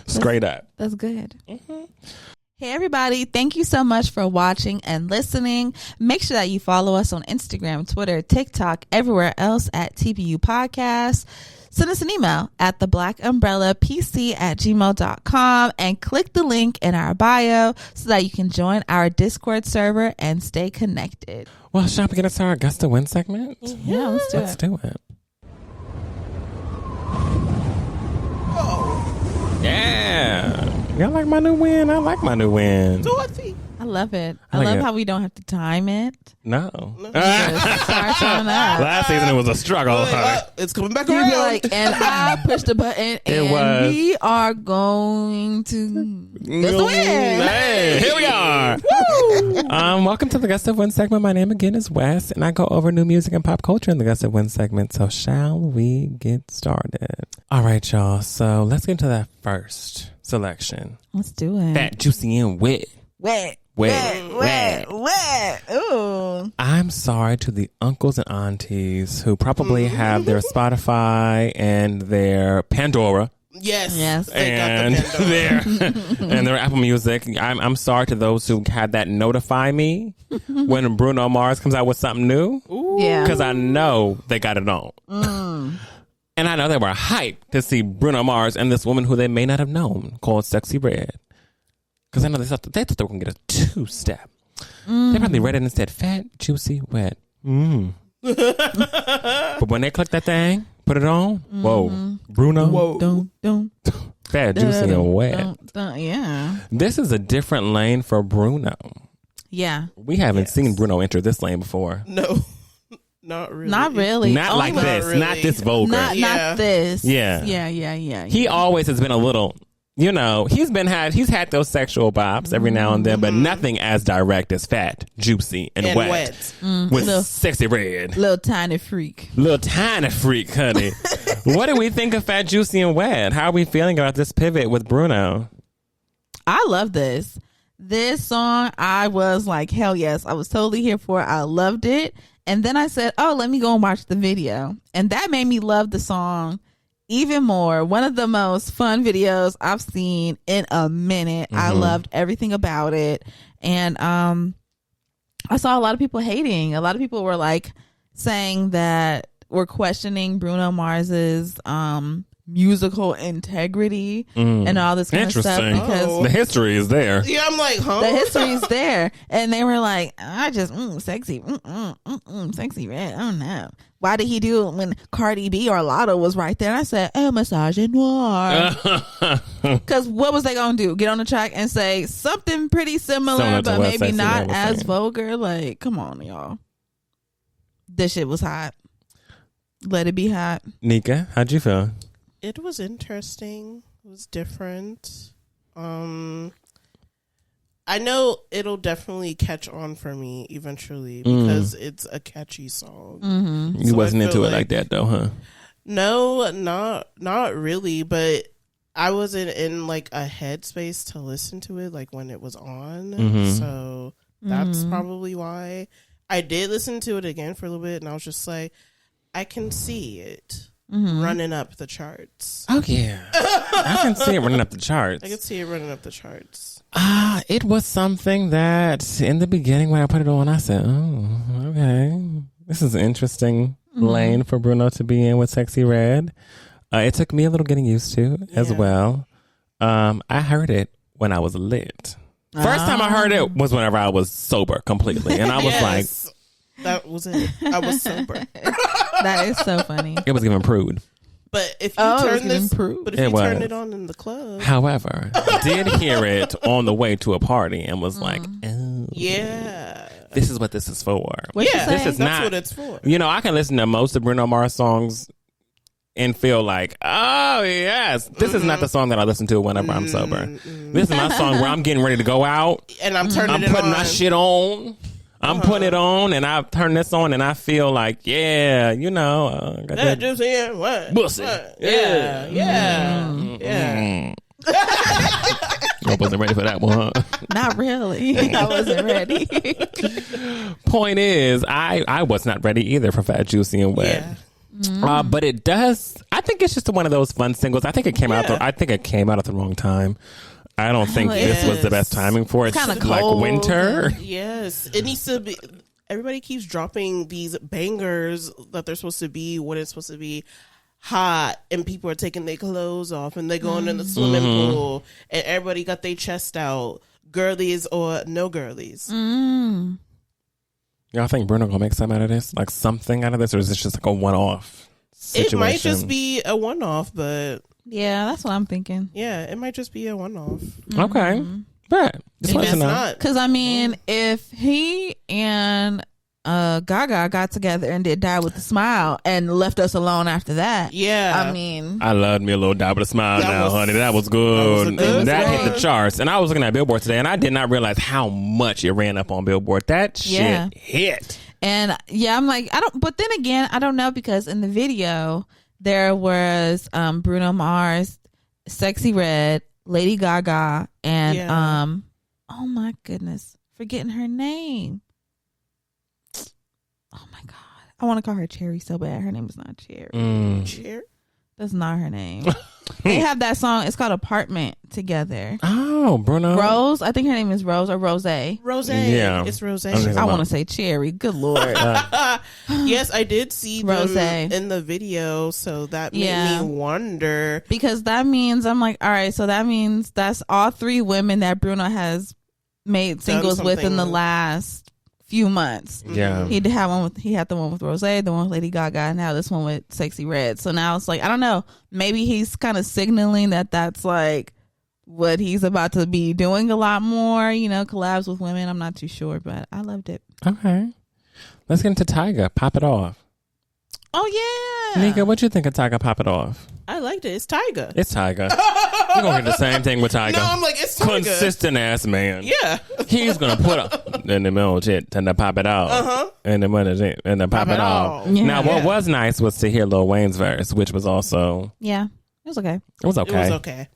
Straight up. That's good. Hey, everybody. Thank you so much for watching and listening. Make sure that you follow us on Instagram, Twitter, TikTok, everywhere else at TBU Podcast. Send us an email at theblackUmbrellaPC@gmail.com and click the link in our bio so that you can join our Discord server and stay connected. Well, shall we get us our Gust to Win segment? Yeah, let's do it. Oh. Yeah. Y'all like my new win? I like my new win. Dorothy. I love it. I I like love it. how we don't have to time it. No. Just start showing up. Last season it was a struggle. It's coming back You'd around. be like, and I pushed the button, and we are going to get the win. Hey, here we are. Welcome to the Gust of Win segment. My name again is Wes, and I go over new music and pop culture in the Gust of Win segment. So shall we get started? All right, y'all. So let's get into that first selection. Let's do it. Fat, juicy, and wet. Wet. Ooh. I'm sorry to the uncles and aunties who probably have their Spotify and their Pandora. Yes. And their Apple Music. I'm sorry to those who had that notify me when Bruno Mars comes out with something new. Yeah. Because I know they got it on. And I know they were hyped to see Bruno Mars and this woman who they may not have known called Sexyy Red. Because I know they thought they were going to get a two-step. They probably read it and said, fat, juicy, wet. But when they clicked that thing, put it on, whoa, Bruno, Don't. fat, juicy, and wet. Yeah. This is a different lane for Bruno. Yeah. We haven't seen Bruno enter this lane before. No. Not really. Not really. Not like this. really. Not this vulgar. Not this. Yeah. Yeah. He always has been a little... he's had those sexual bops every now and then, but nothing as direct as fat, juicy, and wet. With Sexyy Red. Little tiny freak. Little tiny freak, honey. What do we think of Fat, Juicy, and Wet? How are we feeling about this pivot with Bruno? I love this. This song, I was like, hell yes. I was totally here for it. I loved it. And then I said, oh, let me go and watch the video. And that made me love the song even more. One of the most fun videos I've seen in a minute. I loved everything about it. And I saw a lot of people hating. A lot of people were like saying that we're questioning Bruno Mars's musical integrity and all this kind of stuff because the history is there. Yeah, I'm like, huh? The history's there. And they were like, I just sexy sexy red. Oh no. Why did he do it when Cardi B or Lotto was right there? And I said, massage noir. Because what was they gonna do? Get on the track and say something pretty similar, but maybe not as vulgar? Like, come on, y'all. This shit was hot. Let it be hot. Nika, how'd you feel? It was interesting. It was different. I know it'll definitely catch on for me eventually because it's a catchy song. You wasn't into it like that though, huh? No, not really, but I wasn't in like a headspace to listen to it like when it was on. So that's probably why. I did listen to it again for a little bit, and I was just like, I can see it running up the charts. Oh yeah, I can see it running up the charts. I can see it running up the charts. It was something that in the beginning when I put it on, I said, "Oh, okay, this is an interesting lane for Bruno to be in with Sexyy Red." It took me a little getting used to as well. I heard it when I was lit. First time I heard it was whenever I was sober completely, and I was like, "That was it. I was sober." That is so funny. It was giving prude. But if you turn turn it on in the club, however, I did hear it on the way to a party and was like, "Oh, yeah, this is what this is for." This is that's what it's for. You know, I can listen to most of Bruno Mars songs and feel like, oh yes, this is not the song that I listen to whenever I'm sober. This is my song where I'm getting ready to go out and I'm putting my shit on. I'm putting it on, and I turn this on, and I feel like, yeah, you know, got that just here, what? Pussy. Yeah. I wasn't ready for that one, huh? Not really. I wasn't ready. Point is, I was not ready either for Fat, Juicy, and Wet. Yeah. But it does. I think it's just one of those fun singles. I think it came out. I think it came out at the wrong time. I don't think this was the best timing for it. It's kind of like cold. winter. Yes, it needs to be. Everybody keeps dropping these bangers that they're supposed to be when it's supposed to be hot, and people are taking their clothes off and they're going in the swimming pool, and everybody got their chest out, girlies or no girlies. Y'all think Bruno gonna make something out of this? Like something out of this, or is this just like a one-off situation? It might just be a one-off, but yeah, that's what I'm thinking. Yeah, it might just be a one-off. Okay, but just want to know. Because I mean, if he and Gaga got together and did Die with a Smile and left us alone after that, I mean, I loved me a little Die with a Smile honey. That was good. That hit the charts. And I was looking at Billboard today, and I did not realize how much it ran up on Billboard. That shit hit. And I'm like, but then again, I don't know, because in the video there was Bruno Mars, Sexyy Red, Lady Gaga, and oh my goodness, forgetting her name. Oh my god, I want to call her Cherry so bad. Her name is not Cherry. Cherry? That's not her name. They have that song. It's called Apartment together. Oh, Bruno. Rose. I think her name is Rose or Rose. Rose. Yeah. It's Rose. I want to say Cherry. Good Lord. Yes, I did see Rose them in the video, so that made me wonder. Because that means, I'm like, all right, so that means that's all three women that Bruno has made singles with in the last few months. Yeah, he had the one with Rose, the one with Lady Gaga, and now this one with Sexyy Red. So now it's like, I don't know, maybe he's kind of signaling that that's like what he's about to be doing a lot more, you know, collabs with women. I'm not too sure, but I loved it. Okay, let's get into Tyga. Pop It Off. Oh yeah, Nika, what you think of Tyga? Pop It Off. I liked it. It's Tyga. It's Tyga. You're gonna hear the same thing with Tyga. No, I'm like, it's Tyga. Consistent ass man. Yeah. He's gonna put up in the middle shit and then pop it off. And then what is it? And then pop it off. Yeah. Now what was nice was to hear Lil Wayne's verse, which was also it was okay. It was okay. It was okay.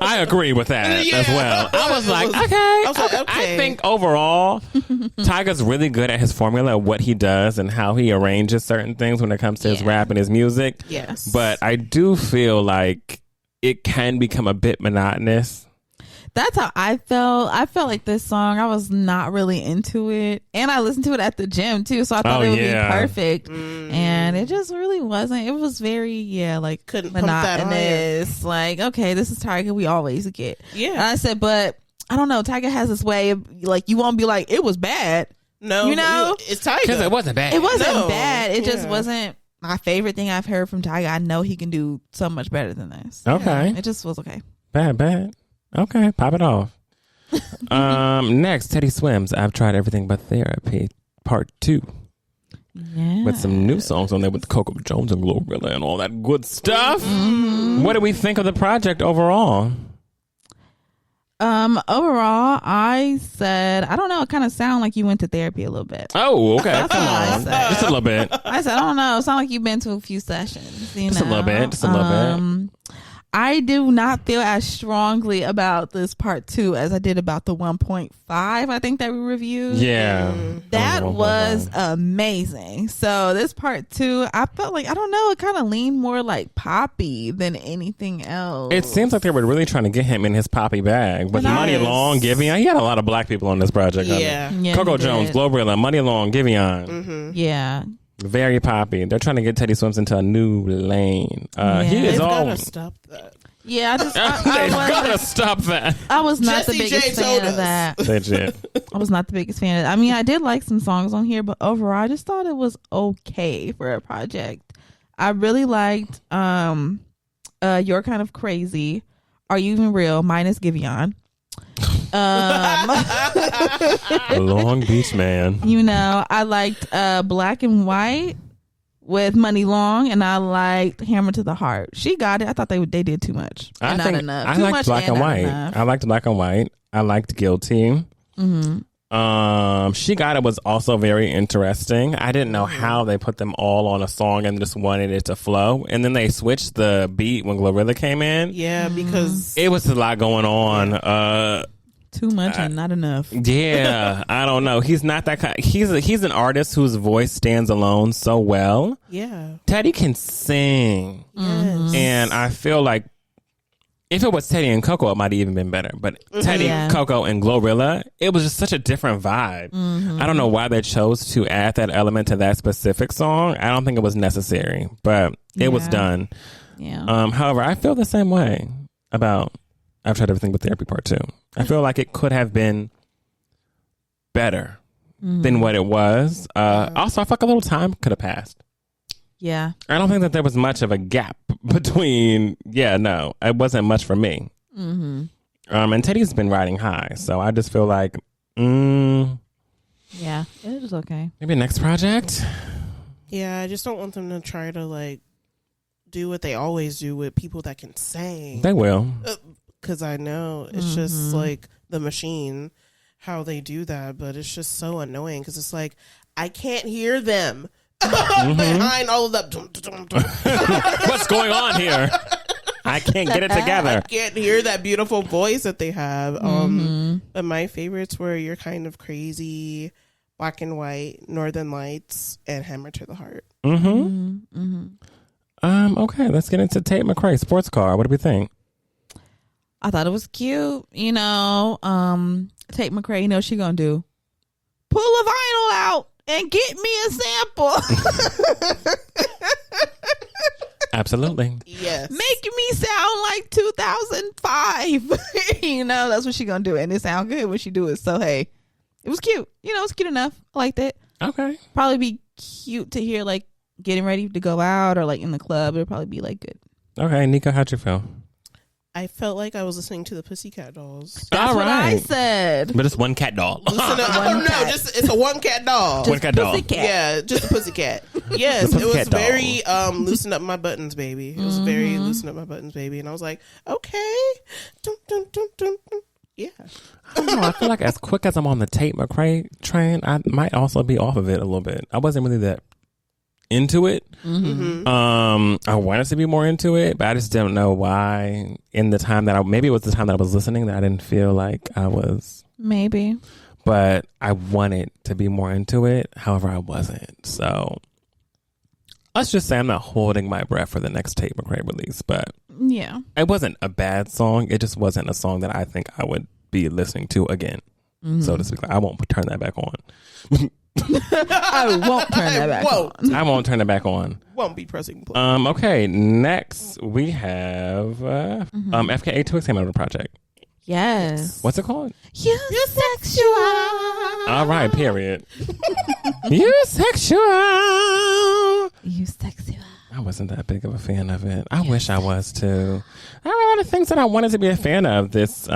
I agree with that as well. I was like, okay. I think overall, Tyga's really good at his formula, what he does and how he arranges certain things when it comes to his rap and his music. Yes. But I do feel like it can become a bit monotonous. That's how I felt. I felt like this song, I was not really into it. And I listened to it at the gym too, so I thought it would be perfect. And it just really wasn't. It was very, like, couldn't monotonous. Like, okay, this is Tyga, we always get. Yeah. And I said, but I don't know, Tyga has this way of, like, you won't be like, it was bad. No. You know? It's Tyga. Because it wasn't bad. It wasn't bad. It just wasn't my favorite thing I've heard from Tyga. I know he can do so much better than this. Okay. It just was okay. Bad. Okay, pop it off. Next, Teddy Swims. I've tried everything but therapy. Part 2. Yeah. With some new songs on there with Coco Jones and Glorilla and all that good stuff. What do we think of the project overall? Overall, I said, I don't know. It kind of sounded like you went to therapy a little bit. Oh, okay. That's Come what I on. said. Just a little bit. I said, I don't know. It sounded like you've been to a few sessions. Just a little bit. Just a little bit. I do not feel as strongly about this part 2 as I did about the 1.5. I think that we reviewed. Yeah. That was amazing. So this part 2, I felt like, I don't know, it kind of leaned more like poppy than anything else. It seems like they were really trying to get him in his poppy bag. With Money Long, Giveon. He had a lot of black people on this project. Yeah. Coco Jones, Glorilla, Money Long, Giveon. Mm-hmm. Yeah. Very poppy. They're trying to get Teddy Swims into a new lane. He is They've all. gotta stop that. Yeah, They've gotta stop that. I was not Jesse the biggest J fan told of that. Legit. I was not the biggest fan of that. I mean, I did like some songs on here, but overall, I just thought it was okay for a project. I really liked You're Kind of Crazy, Are You Even Real, minus Giveon. Long Beach Man. You know, I liked Black and White with Money Long, and I liked Hammer to the Heart. She got it. I thought they did too much. And not enough. I Too liked much Black and White. enough. I liked Black and White. I liked Guilty. Mm-hmm. She Got It was also very interesting. I didn't know how they put them all on a song and just wanted it to flow. And then they switched the beat when Glorilla came in. Yeah, because It was a lot going on. Too much and not enough. Yeah, I don't know. He's not that kind. He's an artist whose voice stands alone so well. yeah, Teddy can sing, yes. and I feel like if it was Teddy and Coco, it might have even been better. But Teddy, Coco, and Glorilla, it was just such a different vibe. I don't know why they chose to add that element to that specific song. I don't think it was necessary, but it was done. Yeah. However, I feel the same way about I've tried everything but therapy part 2. I feel like it could have been better than what it was. Also, I feel like a little time could have passed. Yeah. I don't think that there was much of a gap between. Yeah, no, it wasn't much for me. And Teddy's been riding high, so I just feel like, yeah, it was okay. Maybe next project. Yeah, I just don't want them to try to like do what they always do with people that can sing. They will. Because I know it's just like the machine, how they do that, but it's just so annoying because it's like I can't hear them behind all of that. What's going on here? I can't get it together. I can't hear that beautiful voice that they have. But my favorites were You're Kind of Crazy, Black and White, Northern Lights, and Hammer to the Heart. Okay, let's get into Tate McCrae, Sports Car. What do we think? I thought it was cute. You know, Tate McCrae, you know what she gonna do? Pull a vinyl out and get me a sample. Absolutely. Yes. Making me sound like 2005. You know, that's what she gonna do. And it sound good when she do it. So, hey, it was cute. You know, it's cute enough. I liked it. Okay. Probably be cute to hear, like, getting ready to go out or, like, in the club. It'll probably be, like, good. Okay, Nika, how'd you feel? I felt like I was listening to the Pussycat Dolls. That's what I said. But it's one cat doll. It's a one cat doll. One cat doll. Pussycat. Yeah, just a pussycat. Yes, The it was pussycat doll. very loosen up my buttons, baby. It was very loosen up my buttons, baby. And I was like, okay. Dun, dun, dun, dun, dun. Yeah. I don't know. I feel like as quick as I'm on the Tate McCrae train, I might also be off of it a little bit. I wasn't really that into it. I wanted to be more into it, but I just didn't know why in the time that maybe it was the time that I was listening that I didn't feel like I was. Maybe. But I wanted to be more into it. However, I wasn't. So let's just say I'm not holding my breath for the next Tate McCrae release, but Yeah. it wasn't a bad song. It just wasn't a song that I think I would be listening to again, so to speak. Like, I won't turn that back on. I won't turn that back on. I won't turn it back on. Won't be pressing play. Okay, next we have FKA Twigs came out of the project. Yes. What's it called? You're sexual. All right, period. You're sexual. You sexual. I wasn't that big of a fan of it. I wish I was too. There were a lot of things that I wanted to be a fan of this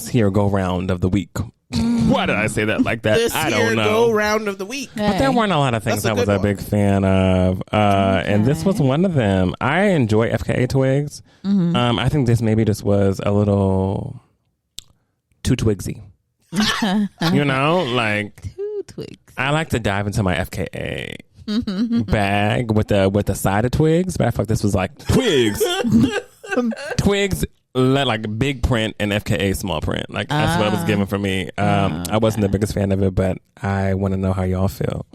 here go round of the week. Why did I say that like that? This I here don't know. go round of the week. But there weren't a lot of things I was a big fan of. And this was one of them. I enjoy FKA Twigs. I think this maybe just was a little too twigsy. You know, like Too twigs. I like to dive into my FKA bag with the side of twigs, but I felt this was like twigs. Twigs, like big print and FKA small print. Like that's what it was given for me. I wasn't the biggest fan of it, but I want to know how y'all feel.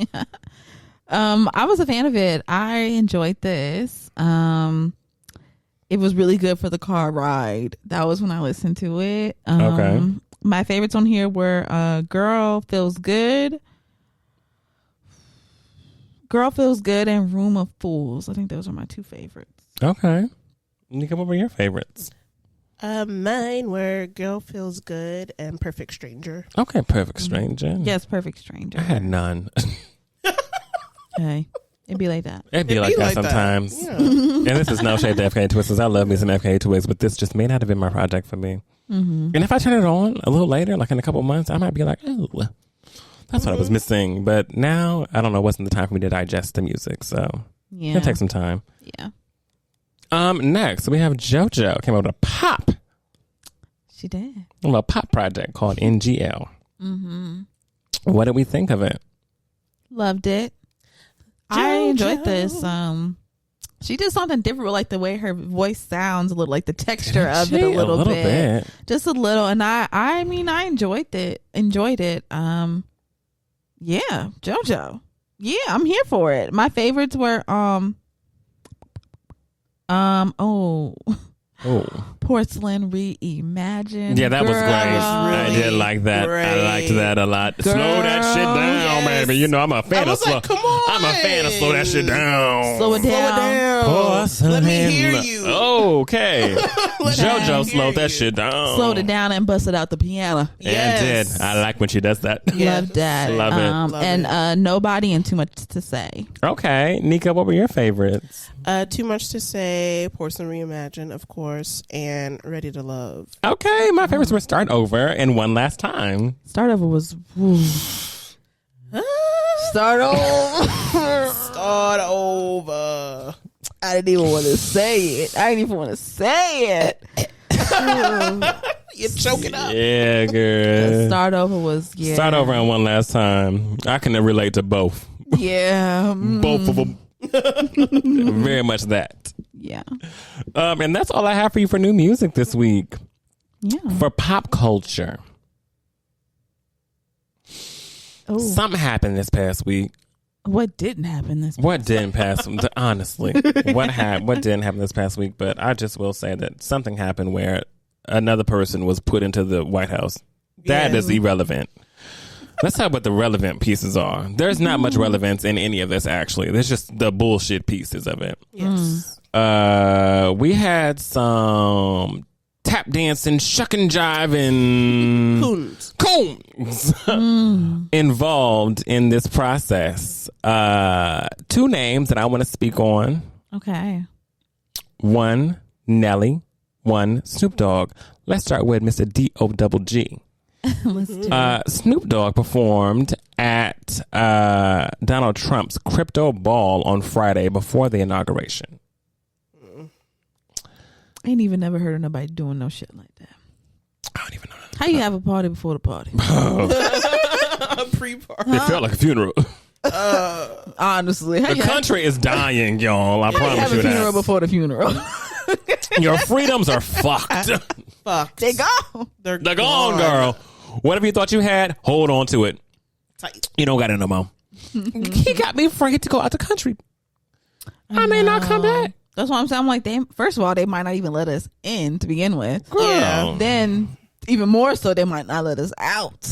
I was a fan of it. I enjoyed this. It was really good for the car ride. That was when I listened to it. Okay. My favorites on here were Girl Feels Good. Girl Feels Good and Room of Fools. I think those are my two favorites. Okay. Nika, what were your favorites? Mine were Girl Feels Good and Perfect Stranger. Okay, Perfect Stranger. Yes, Perfect Stranger. I had none. Okay. It'd be like that. It'd be like that sometimes. Yeah. And this is no shade to FKA Twisters. I love me some FKA Twigs, but this just may not have been my project for me. And if I turn it on a little later, like in a couple months, I might be like, oh, that's what I was missing. But now, I don't know, wasn't the time for me to digest the music. So Yeah. it'll take some time. Yeah. Next, we have Jojo. Came up with a pop. She did. A pop project called NGL. What did we think of it? Loved it. I enjoyed this. She did something different with like the way her voice sounds a little, like the texture of it a little bit. Just a little. And I mean, I enjoyed it. Yeah, Jojo. Yeah, I'm here for it. My favorites were Porcelain Reimagined. Yeah, that was Girl. great. I did like that. I liked that a lot. Slow that shit down, baby. You know, I'm a fan of slow. Like, come on. I'm a fan of slow that shit down. Slow it down. Porcelain. Let me hear you. Okay. Jojo slowed that shit down. Slowed it down and busted out the piano. And did. I like when she does that. Love that. Love it. And Nobody and Too Much to Say. Okay. Nika, what were your favorites? Too Much to Say, Porcelain Reimagined, of course, and Ready to Love. Okay. My favorites were Start Over and One Last Time. Start Over was... Start Over. Start Over. I didn't even want to say it. You're choking up. Yeah, girl. Start Over was... Yeah. Start Over and One Last Time. I can relate to both. Yeah. Both of them. Very much that. Yeah. And that's all I have for you for new music this week. Yeah. For pop culture. Oh. Something happened this past week. What didn't happen this What didn't pass? Honestly, what didn't happen this past week? But I just will say that something happened where another person was put into the White House. That is irrelevant. Let's talk what the relevant pieces are. There's not much relevance in any of this, actually. There's just the bullshit pieces of it. Yes. We had some tap dancing, shucking jiving coons involved in this process. Two names that I want to speak on. Okay. One, Nelly. One, Snoop Dogg. Let's start with Mr. D-O-double-G. Let's do it. Snoop Dogg performed at Donald Trump's crypto ball on Friday before the inauguration. I ain't even never heard of nobody doing no shit like that. I don't even know that. How you have a party before the party? A pre-party. It felt like a funeral. Honestly. How The you country is dying, y'all. I have promise a you funeral that. before the funeral? Your freedoms are fucked. Fucked. They go. They're They're gone, girl. Whatever you thought you had, hold on to it. Tight. You don't got it no more. He got me afraid to go out the country. I may not come back. That's what I'm saying. I'm like, first of all, they might not even let us in to begin with. Girl. Yeah. Then, even more so, they might not let us out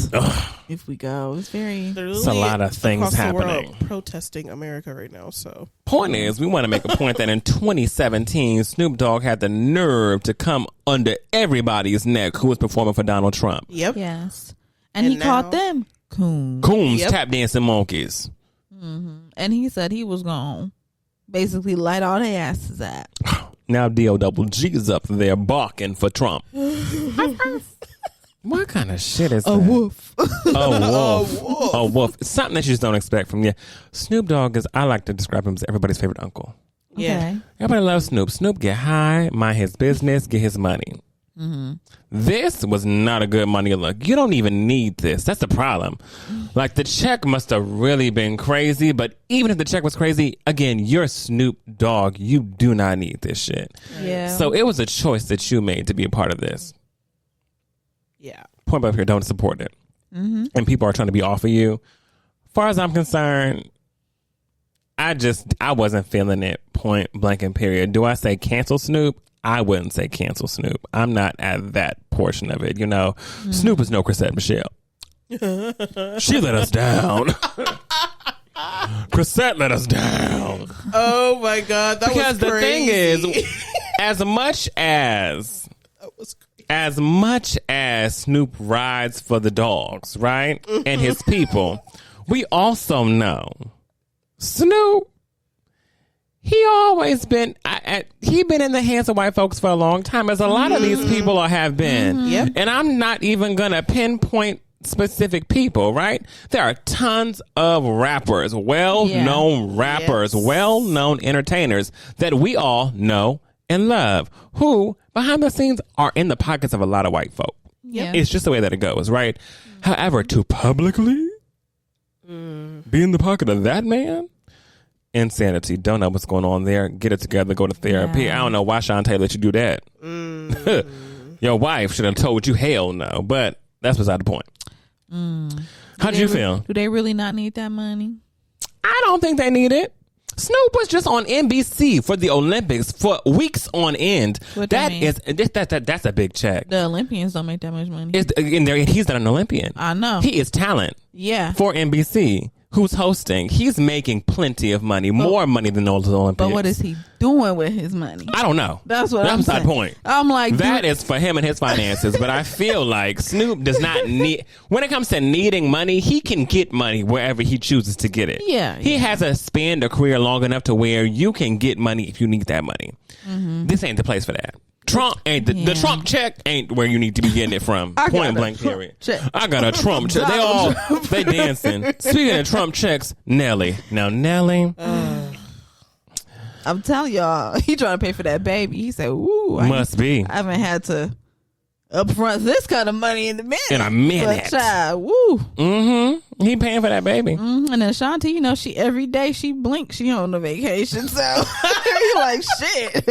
if we go. It's very... It's a lot of things across the world happening. protesting America right now, so. Point is, we want to make a point that in 2017, Snoop Dogg had the nerve to come under everybody's neck who was performing for Donald Trump. Yep. Yes. And And he called now- them coons. Coons, Yep. tap dancing monkeys. And he said he was going to basically light all their asses at. Now D-O-double-G's up there barking for Trump. What kind of shit is that? A wolf. A wolf. Something that you just don't expect from you. Snoop Dogg is, I like to describe him as everybody's favorite uncle. Yeah. Okay. Everybody loves Snoop. Snoop get high, mind his business, get his money. This was not a good money look. You don't even need this. That's the problem. Like, the check must have really been crazy, but even if the check was crazy, again, you're Snoop Dogg. You do not need this shit. Yeah. So it was a choice that you made to be a part of this. Yeah. Point up here, don't support it. And people are trying to be off of you. As far as I'm concerned, I wasn't feeling it, point blank and period. Do I say cancel Snoop? I wouldn't say cancel Snoop. I'm not at that portion of it. You know, Snoop is no Chrisette Michele. She let us down. Chrisette let us down. Oh my God, that because was crazy. The thing is, as much as Snoop rides for the dogs, right, and his people, we also know Snoop. He always been he been in the hands of white folks for a long time, as a lot of these people have been. Yep. And I'm not even gonna pinpoint specific people, right? There are tons of rappers, well-known rappers, well-known entertainers that we all know and love, who behind the scenes are in the pockets of a lot of white folk. Yeah. It's just the way that it goes, right? However, to publicly be in the pocket of that man, insanity. Don't know what's going on there. Get it together. Go to therapy. Yeah. I don't know why Shantae let you do that. Your wife should have told you hell no, but that's beside the point. How do you feel? Do they really not need that money? I don't think they need it. Snoop was just on NBC for the Olympics for weeks on end. What that mean? That's a big check. The Olympians don't make that much money. He's not an Olympian. I know. He is talent. Yeah. For NBC. Who's hosting? He's making plenty of money, more money than those Olympians. But what is he doing with his money? I don't know. That's I'm the saying. point. I'm like, that is for him and his finances. But I feel like Snoop does not need. When it comes to needing money, he can get money wherever he chooses to get it. Yeah, he has spanned a career long enough to where you can get money if you need that money. This ain't the place for that. Trump ain't the Trump check ain't where you need to be getting it from. Point blank period. I got a Trump check. They dancing. Speaking of Trump checks, Nelly. Now Nelly, I'm telling y'all, he trying to pay for that baby. He said, "Ooh, must be. I haven't had to upfront this kind of money in a minute. But child, woo. He paying for that baby. And then Shanti, you know, she every day she blinks, she on the vacation. So he like, shit,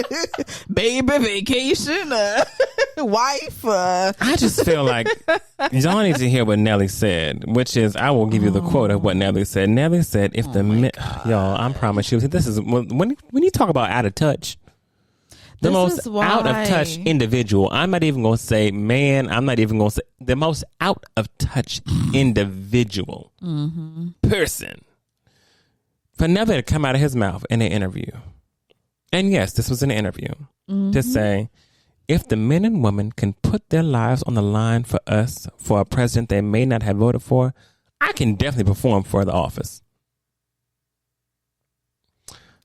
baby vacation, wife. I just feel like y'all need to hear what Nelly said, which is, I will give you the quote of what Nelly said. Nelly said, "If y'all, I promise you, this is when you talk about out of touch." The most out of touch individual. I'm not even going to say man. I'm not even going to say the most out of touch individual person. For Nelly to come out of his mouth in an interview, and yes, this was an interview, to say, if the men and women can put their lives on the line for us, for a president they may not have voted for, I can definitely perform for the office.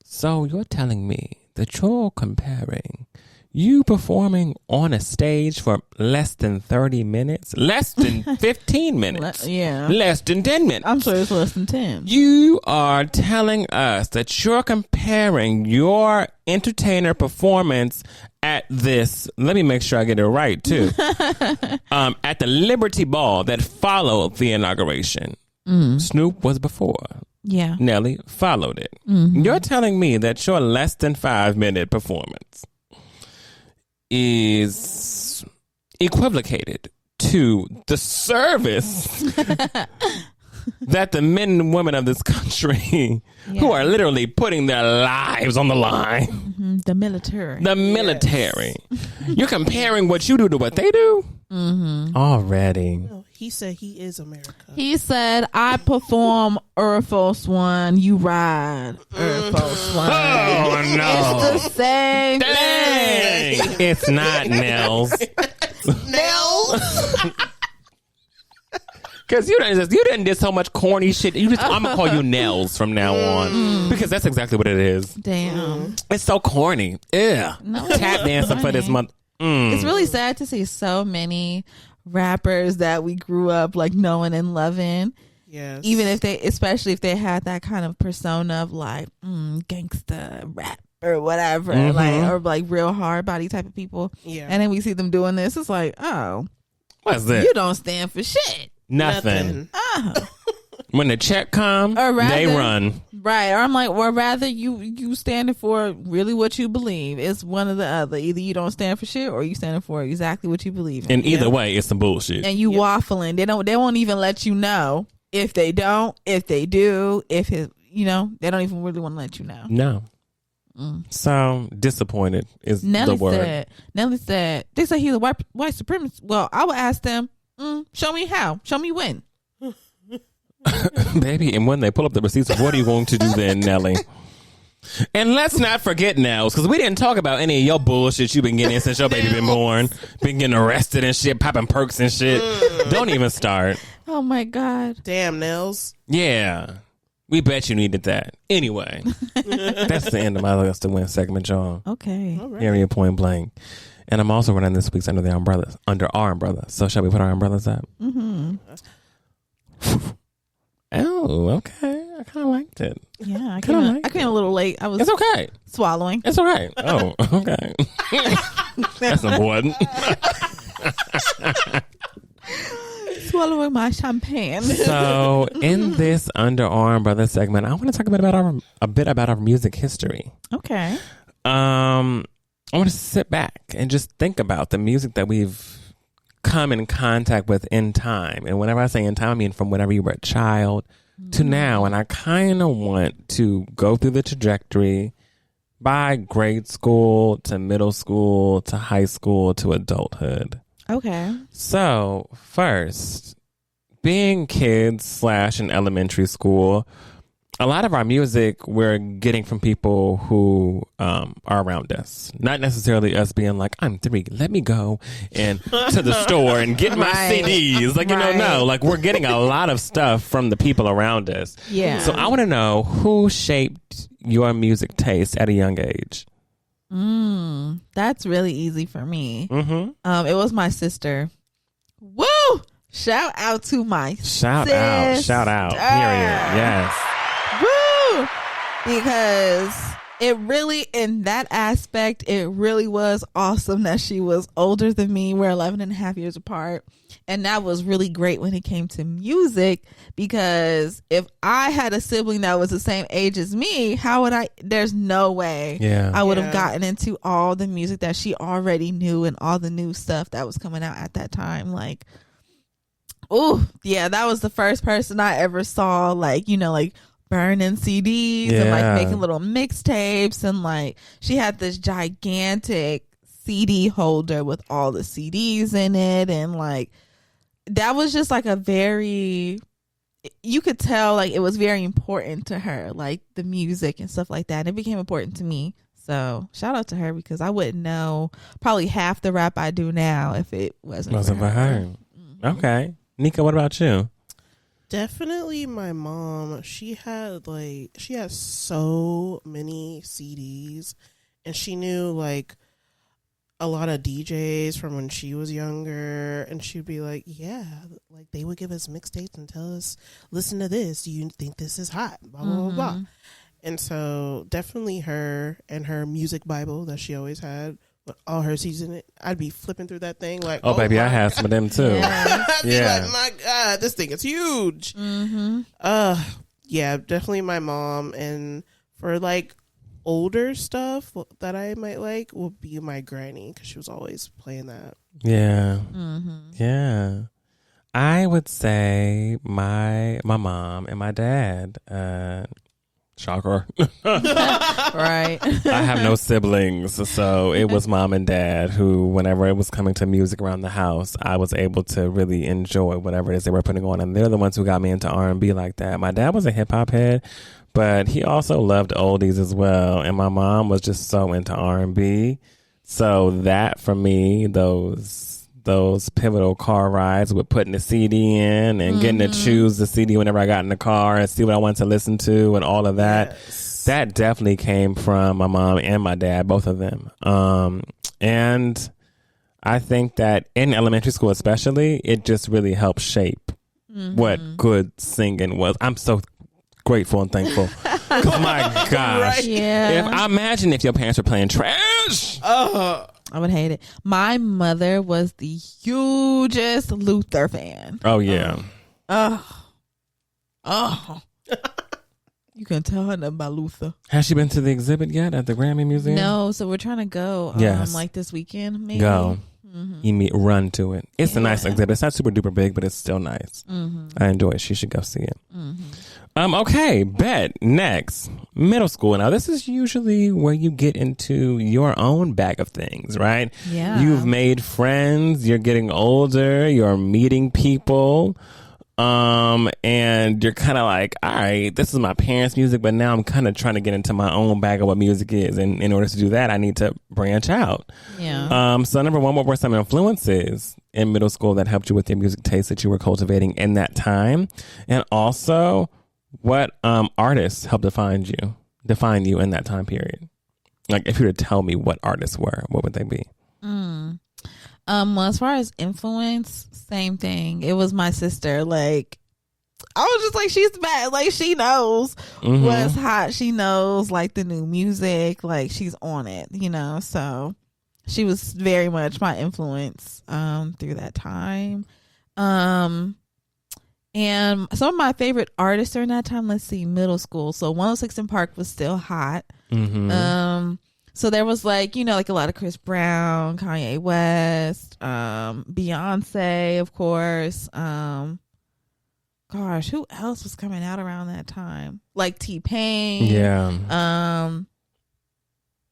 So you're telling me that you're comparing you performing on a stage for less than 30 minutes, less than 15 minutes, less than 10 minutes. I'm sure it's less than 10. You are telling us that you're comparing your entertainer performance at this, let me make sure I get it right too, at the Liberty Ball that followed the inauguration. Snoop was before. Yeah. Nelly followed it. You're telling me that your less than 5-minute performance is equivocated to the service that the men and women of this country who are literally putting their lives on the line. The military. You're comparing what you do to what they do? Already. No, he said he is America. He said, I perform Air Force One, you ride Air Force One. Oh, no. It's the same Dang. thing. It's not Nels. Nels? Because you didn't do so much corny shit. I'm going to call you Nels from now on. Because that's exactly what it is. Damn. It's so corny. Yeah. No, Tap dancing for this month. It's really sad to see so many rappers that we grew up like knowing and loving. Yes. Even if especially if they had that kind of persona of like gangsta rap or whatever, or like real hard body type of people. Yeah. And then we see them doing this. It's like, oh, what's this? You don't stand for shit. Nothing. When the check come, they run. Right. Or I'm like, or rather you standing for really what you believe. It's one or the other. Either you don't stand for shit or you standing for exactly what you believe in. And either way, it's some bullshit. And you waffling. They won't even let you know if they don't, if they do, if it, they don't even really want to let you know. No. So disappointed is the word. Nelly said, they say he's a white supremacist. Well, I would ask them, show me how. Show me when. Baby, and when they pull up the receipts, what are you going to do then, Nelly? And let's not forget, Nels, because we didn't talk about any of your bullshit you've been getting since your baby been born. Been getting arrested and shit, popping perks and shit. Don't even start. Oh, my God. Damn, Nels. Yeah. We bet you needed that. Anyway, that's the end of my Lust to Win segment, y'all. Okay. Right. Area point blank. And I'm also running this week's Under Our Umbrella. So shall we put our umbrellas up? Mm-hmm. Oh, okay. I kind of liked it. Yeah, I came a little late. It's okay. Swallowing. It's okay. Oh, okay. That's important. Swallowing my champagne. So, in this Under Our Umbrella segment, I want to talk a bit about our music history. Okay. I want to sit back and just think about the music that we've come in contact with in time. And whenever I say in time, I mean from whenever you were a child to now. And I kind of want to go through the trajectory by grade school to middle school to high school to adulthood. Okay. So first, being kids / in elementary school, a lot of our music we're getting from people who are around us. Not necessarily us being like, I'm 3, let me go and to the store and get my CDs. Like, no. Like, we're getting a lot of stuff from the people around us. Yeah. So I want to know who shaped your music taste at a young age. That's really easy for me. Mm-hmm. It was my sister. Woo! Shout out to my Shout out. Period. Yes. Woo! Because it really, in that aspect, it really was awesome that she was older than me. We're 11 and a half years apart. And that was really great when it came to music, because if I had a sibling that was the same age as me, there's no way I would have gotten into all the music that she already knew and all the new stuff that was coming out at that time. Like, oh, yeah, that was the first person I ever saw, like, burning CDs and like making little mixtapes, and like she had this gigantic CD holder with all the CDs in it, and like that was just like you could tell like it was very important to her, like the music and stuff like that, and it became important to me. So shout out to her, because I wouldn't know probably half the rap I do now if it wasn't for her. Mm-hmm. Okay. Nika, what about you? Definitely my mom. She had so many CDs, and she knew like a lot of DJs from when she was younger, and she'd be like, yeah, like they would give us mixtapes and tell us, listen to this, do you think this is hot, blah blah blah blah. And so definitely her and her music Bible that she always had with all her CDs in it. I'd be flipping through that thing like, oh baby, I had some of them too. I'd be like, my God, this thing is huge. Yeah, definitely my mom. And for like older stuff that I might like will be my granny, because she was always playing that. Yeah. I would say my mom and my dad. Shocker. Right. I have no siblings, so it was mom and dad who, whenever it was coming to music around the house, I was able to really enjoy whatever it is they were putting on, and they're the ones who got me into R&B like that. My dad was a hip-hop head, but he also loved oldies as well, and my mom was just so into R&B. So that, for me, those pivotal car rides with putting the CD in and getting to choose the CD whenever I got in the car and see what I wanted to listen to and all of that. Yes. That definitely came from my mom and my dad, both of them. And I think that in elementary school especially, it just really helped shape what good singing was. I'm so grateful and thankful. 'Cause my gosh. Right. Yeah. I imagine if your parents were playing trash. I would hate it. My mother was the hugest Luther fan. Oh, yeah. You can tell her nothing about Luther. Has she been to the exhibit yet at the Grammy Museum? No, so we're trying to go. Yes. Like this weekend, maybe. Go. Mm-hmm. You run to it. It's a nice exhibit. It's not super duper big, but it's still nice. Mm-hmm. I enjoy it. She should go see it. Okay, bet. Next, middle school. Now, this is usually where you get into your own bag of things, right? Yeah. You've made friends. You're getting older. You're meeting people. And you're kind of like, all right, this is my parents' music, but now I'm kind of trying to get into my own bag of what music is. And in order to do that, I need to branch out. Yeah. So number one, what were some influences in middle school that helped you with your music taste that you were cultivating in that time? And also, what artists helped define you in that time period? Like, if you were to tell me what artists were, what would they be? Well, as far as influence, same thing. It was my sister. Like, I was just like, she's bad. Like, she knows what's hot. She knows like the new music. Like, she's on it, you know. So she was very much my influence through that time. And some of my favorite artists during that time, let's see, middle school. So 106 in Park was still hot. So there was like, you know, like a lot of Chris Brown, Kanye West, Beyonce, of course. Gosh, who else was coming out around that time? Like T-Pain. Yeah.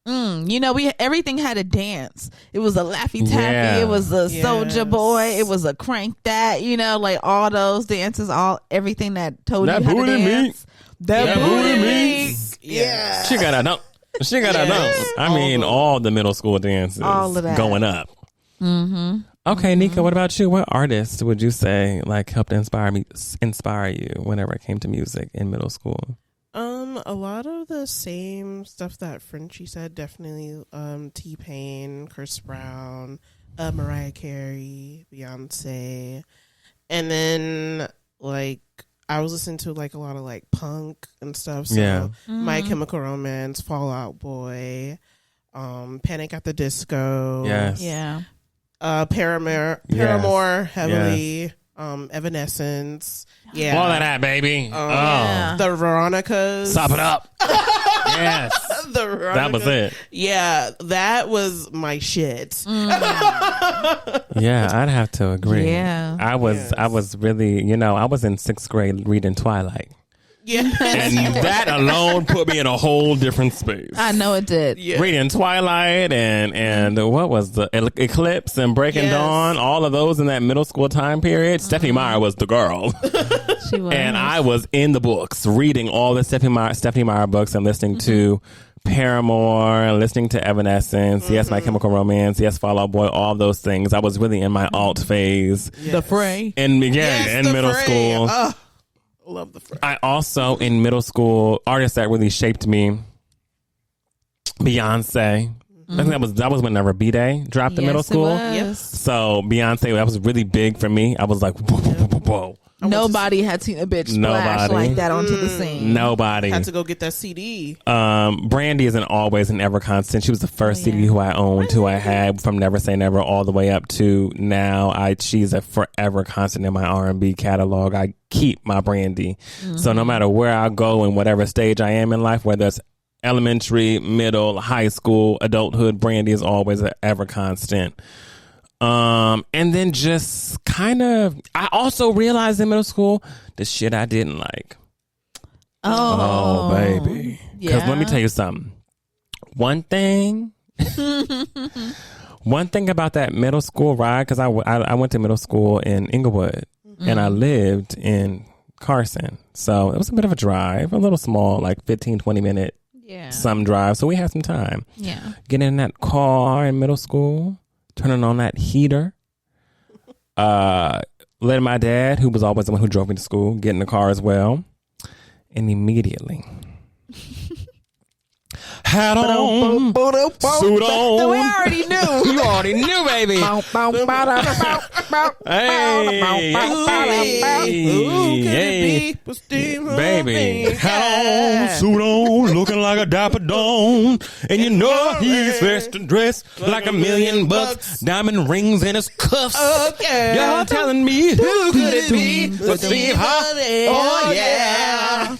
You know, everything had a dance. It was a Laffy Taffy. Yeah. It was a Yes. Soulja Boy. It was a Crank That. You know, like all those dances, everything that told That you how to booty dance. That booty booty meat. meat. Yeah. She got know. She got know. I mean, all the middle school dances All of that. going up. Okay, Nika, what about you? What artist would you say like helped inspire you whenever it came to music in middle school? A lot of the same stuff that Frenchie said, definitely T-Pain, Chris Brown, Mariah Carey, Beyonce. And then like I was listening to like a lot of like punk and stuff. So My Chemical Romance, Fall Out Boy, Panic at the Disco. Yes. Yeah. Paramore heavily. Evanescence. Yeah. All of that, baby. Yeah. The Veronicas. Stop it up. Yes. The Veronicas. That was it. Yeah, that was my shit. Yeah, I'd have to agree. Yeah. I was really, I was in 6th grade reading Twilight. Yeah. And that alone put me in a whole different space. I know it did. Yeah. Reading Twilight and what was the Eclipse and Breaking Yes. Dawn, all of those in that middle school time period. Stephanie Meyer was the girl. She was. And I was in the books, reading all the Stephanie Meyer books and listening to Paramore, listening to Evanescence, yes, My Chemical Romance, yes, Fall Out Boy, all those things. I was really in my alt phase. The Fray. And in The middle Fray. school. Love the Fray. I also, in middle school, artists that really shaped me, Beyonce. I think that was whenever B-Day dropped in middle school. Yep. So Beyonce, that was really big for me. I was like, whoa, whoa, whoa, whoa. Nobody had seen a bitch splash Nobody. like that onto the scene. Nobody. Had to go get that CD. Brandy isn't always and ever constant. She was the first CD who I owned, who I had from Never Say Never all the way up to now. She's a forever constant in my R&B catalog. I keep my Brandy. So no matter where I go and whatever stage I am in life, whether it's elementary, middle, high school, adulthood, Brandy is always an ever constant. And then just kind of, I also realized in middle school the shit I didn't like. Oh baby. Because let me tell you something. One thing about that middle school ride, because I went to middle school in Inglewood and I lived in Carson. So it was a bit of a drive, a little small, like 15, 20 minute some drive. So we had some time. Yeah. Getting in that car in middle school, turning on that heater, letting my dad, who was always the one who drove me to school, get in the car as well. And immediately, hey, hat on, suit on. So we already knew. You already knew, baby. Hey, baby. Hat on, suit on, looking like a dapper don. And you know he's dressed like $1,000,000. Diamond rings in his cuffs. Okay. Y'all telling me who could it be but Steve Harvey? Oh, yeah.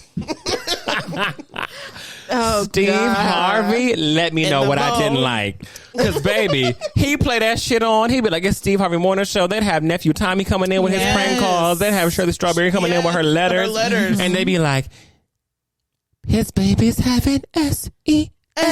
Steve Harvey, let me know what I didn't like. Because, baby, he play that shit on. He'd be like, it's Steve Harvey Morning Show. They'd have nephew Tommy coming in with his prank calls. They'd have Shirley Strawberry coming in with her letters. And they'd be like, his baby's having SEX.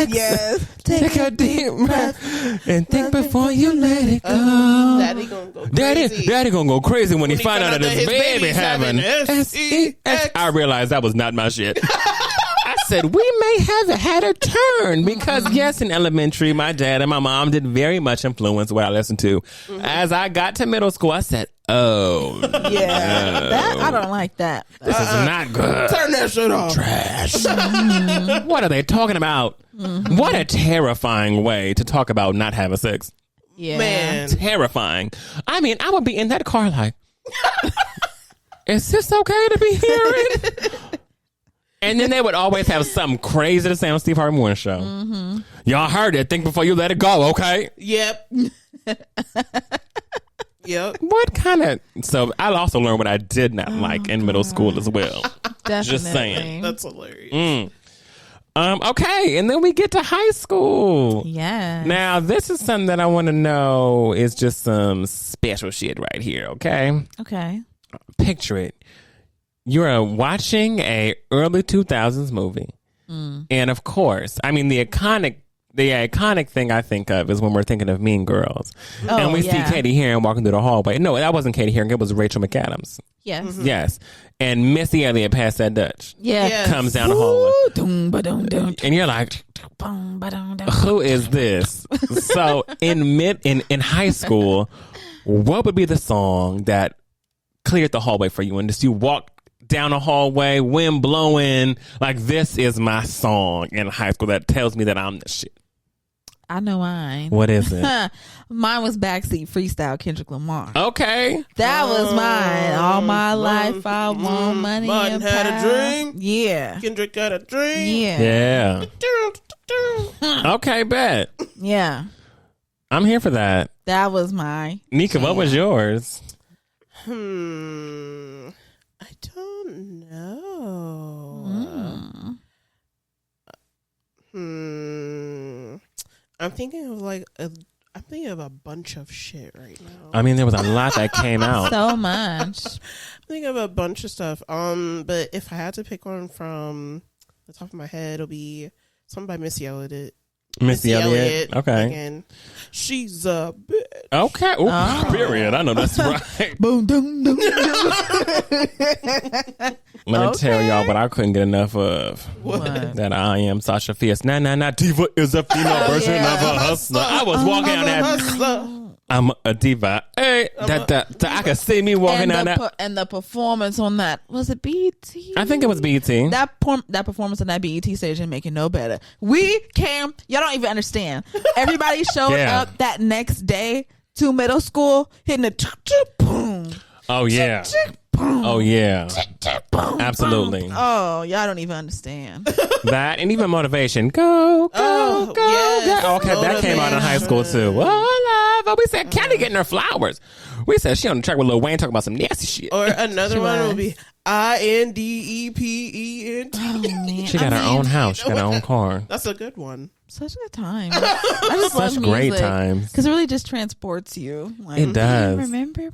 Yes. Take a deep breath and think before you let it go. Daddy gonna go crazy. Daddy gonna go crazy when he find out that his baby having SEX. I realized that was not my shit. I said, we may have had a turn because, yes, in elementary, my dad and my mom did very much influence what I listened to. As I got to middle school, I said, oh, yeah. That, I don't like that. This is not good. Turn that shit off. Trash. What are they talking about? What a terrifying way to talk about not having sex. Yeah. Man. Terrifying. I mean, I would be in that car like, is this okay to be hearing? And then they would always have something crazy to say on Steve Harvey Morning Show. Mm-hmm. Y'all heard it. Think before you let it go, okay? Yep. Yep. What kind of... So I also learned what I did not like in middle school as well. Definitely. Just saying. That's hilarious. Okay, and then we get to high school. Yeah. Now, this is something that I want to know is just some special shit right here, okay? Okay. Picture it. You're watching a early 2000s movie. And of course, I mean, the iconic thing I think of is when we're thinking of Mean Girls. And we see Katie Heron walking through the hallway. No, that wasn't Katie Heron. It was Rachel McAdams. Yes. Mm-hmm. Yes. And Missy Elliott past that Dutch. Yeah. Yes. Comes down the hallway. And you're like, who is this? So in high school, what would be the song that cleared the hallway for you? And just you walk down a hallway, wind blowing, like this is my song in high school that tells me that I'm the shit. I know mine. What is it? Mine was Backseat Freestyle, Kendrick Lamar. Okay. That was mine. All my life I want money Martin and had power. a dream. Yeah. Kendrick had a dream. Yeah. Yeah. Okay, bet. Yeah. I'm here for that. That was my Nika, what was yours? I don't know. I'm thinking of a bunch of shit right now. I mean, there was a lot that came out. so much. I'm thinking of a bunch of stuff. But if I had to pick one from the top of my head, it'll be something by Missy Elliott. Missy Elliott. Okay. Again. She's a bitch. Okay. Ooh, period. I know that's right. Boom, boom, boom, boom. Let me tell y'all what I couldn't get enough of. What? That I Am Sasha Fierce. Nah. Diva is a female version of a hustler. I was walking down that. I'm a diva. Hey, I can see me walking down that. And the performance on that, was it BET? I think it was BET. That performance on that BET stage didn't make it no better. We came, y'all don't even understand. Everybody showed up that next day to middle school, hitting the boom. Oh, yeah. Oh, yeah. Absolutely. Oh, y'all don't even understand. That and even motivation. Go. Yes. Go. Okay, that came out in high school too. Oh, love. We said Kelly getting her flowers. We said she on the track with Lil Wayne talking about some nasty shit. Or another one will be INDEPENT. Oh, man. She got her own house. She got her own car. That's a good one. Such a good time. I just love Such great music, times. because it really just transports you. Like, It does. Remember.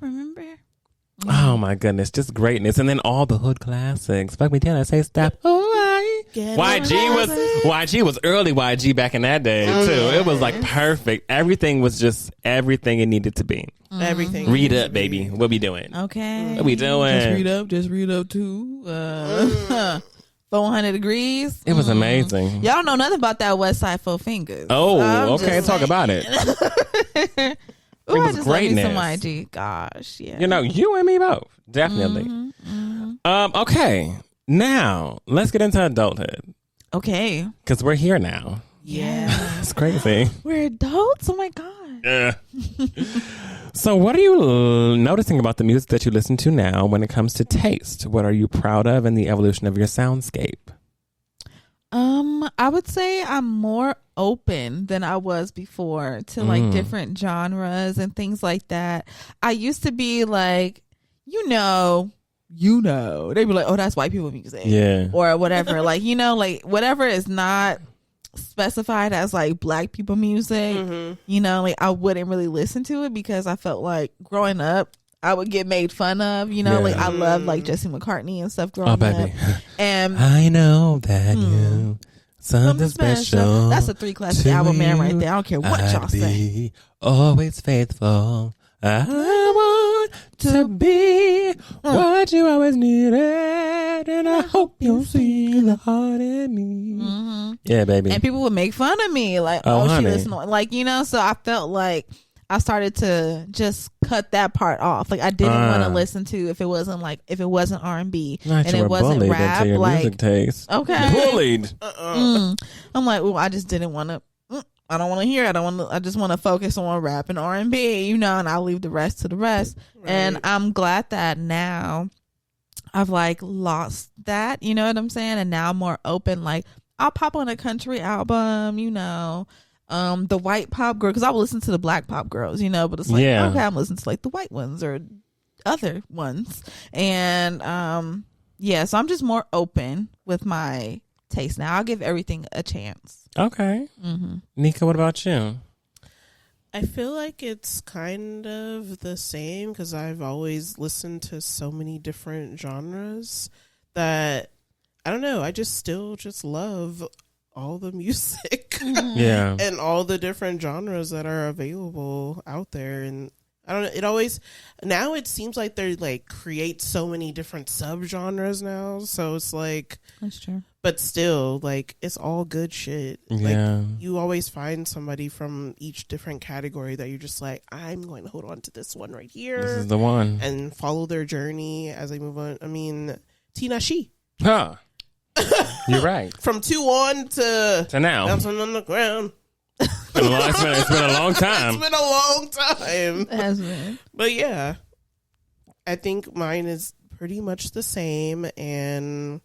Oh my goodness, just greatness. And then all the hood classics. Fuck me till I say stop. YG was early YG back in that day too. It was like perfect. Everything was just everything it needed to be. Everything. Read up, baby. What we doing? Okay. What we doing? Just read up too. 400 Degrees. It was amazing. Y'all know nothing about that West Side Four Fingers. Oh, okay. Talk about it. Ooh, was I just love me greatness. some YG. Gosh, yeah. You know, you and me both. Definitely. Okay. Now, let's get into adulthood. Okay. Because we're here now. Yeah. It's crazy. We're adults. Oh my god. Yeah. So what are you noticing about the music that you listen to now when it comes to taste? What are you proud of in the evolution of your soundscape? I would say I'm more open than I was before to like different genres and things like that. I used to be like, you know, they'd be like, oh, that's white people music. Yeah. Or whatever. Like, you know, like whatever is not specified as like black people music, you know, like I wouldn't really listen to it because I felt like growing up I would get made fun of, you know, like I love like Jesse McCartney and stuff growing up. And I know that you something special. That's a 3 classic album man right there. I don't care what y'all say. Always faithful. I want to be what you always needed, and I hope you see the heart in me. Yeah, baby. And people would make fun of me, like, oh she listen, like, you know. So I felt like I started to just cut that part off. Like I didn't want to listen to if it wasn't R&B and it wasn't rap. Into your like music taste. Okay, bullied. I'm like, well, I just didn't want to. I don't want to hear it. I just want to focus on rap and R&B, you know, and I'll leave the rest to the rest. Right. And I'm glad that now I've like lost that, you know what I'm saying? And now I'm more open. Like I'll pop on a country album, you know, the white pop girl, because I will listen to the black pop girls, you know, but it's like, okay, I'm listening to like the white ones or other ones. And so I'm just more open with my taste now. I'll give everything a chance. Okay. Nika, what about you? I feel like it's kind of the same because I've always listened to so many different genres that I don't know. I just still just love all the music, and all the different genres that are available out there. And I don't know. It always now it seems like they're like create so many different subgenres now. So it's like that's true. But still, like, it's all good shit. Yeah. Like, you always find somebody from each different category that you're just like, I'm going to hold on to this one right here. This is the one. And follow their journey as they move on. I mean, Tina She. Huh. You're right. From 2 on to now. Bouncing on the ground. It's been a long time. It's been a long time. It has been. But yeah, I think mine is pretty much the same. And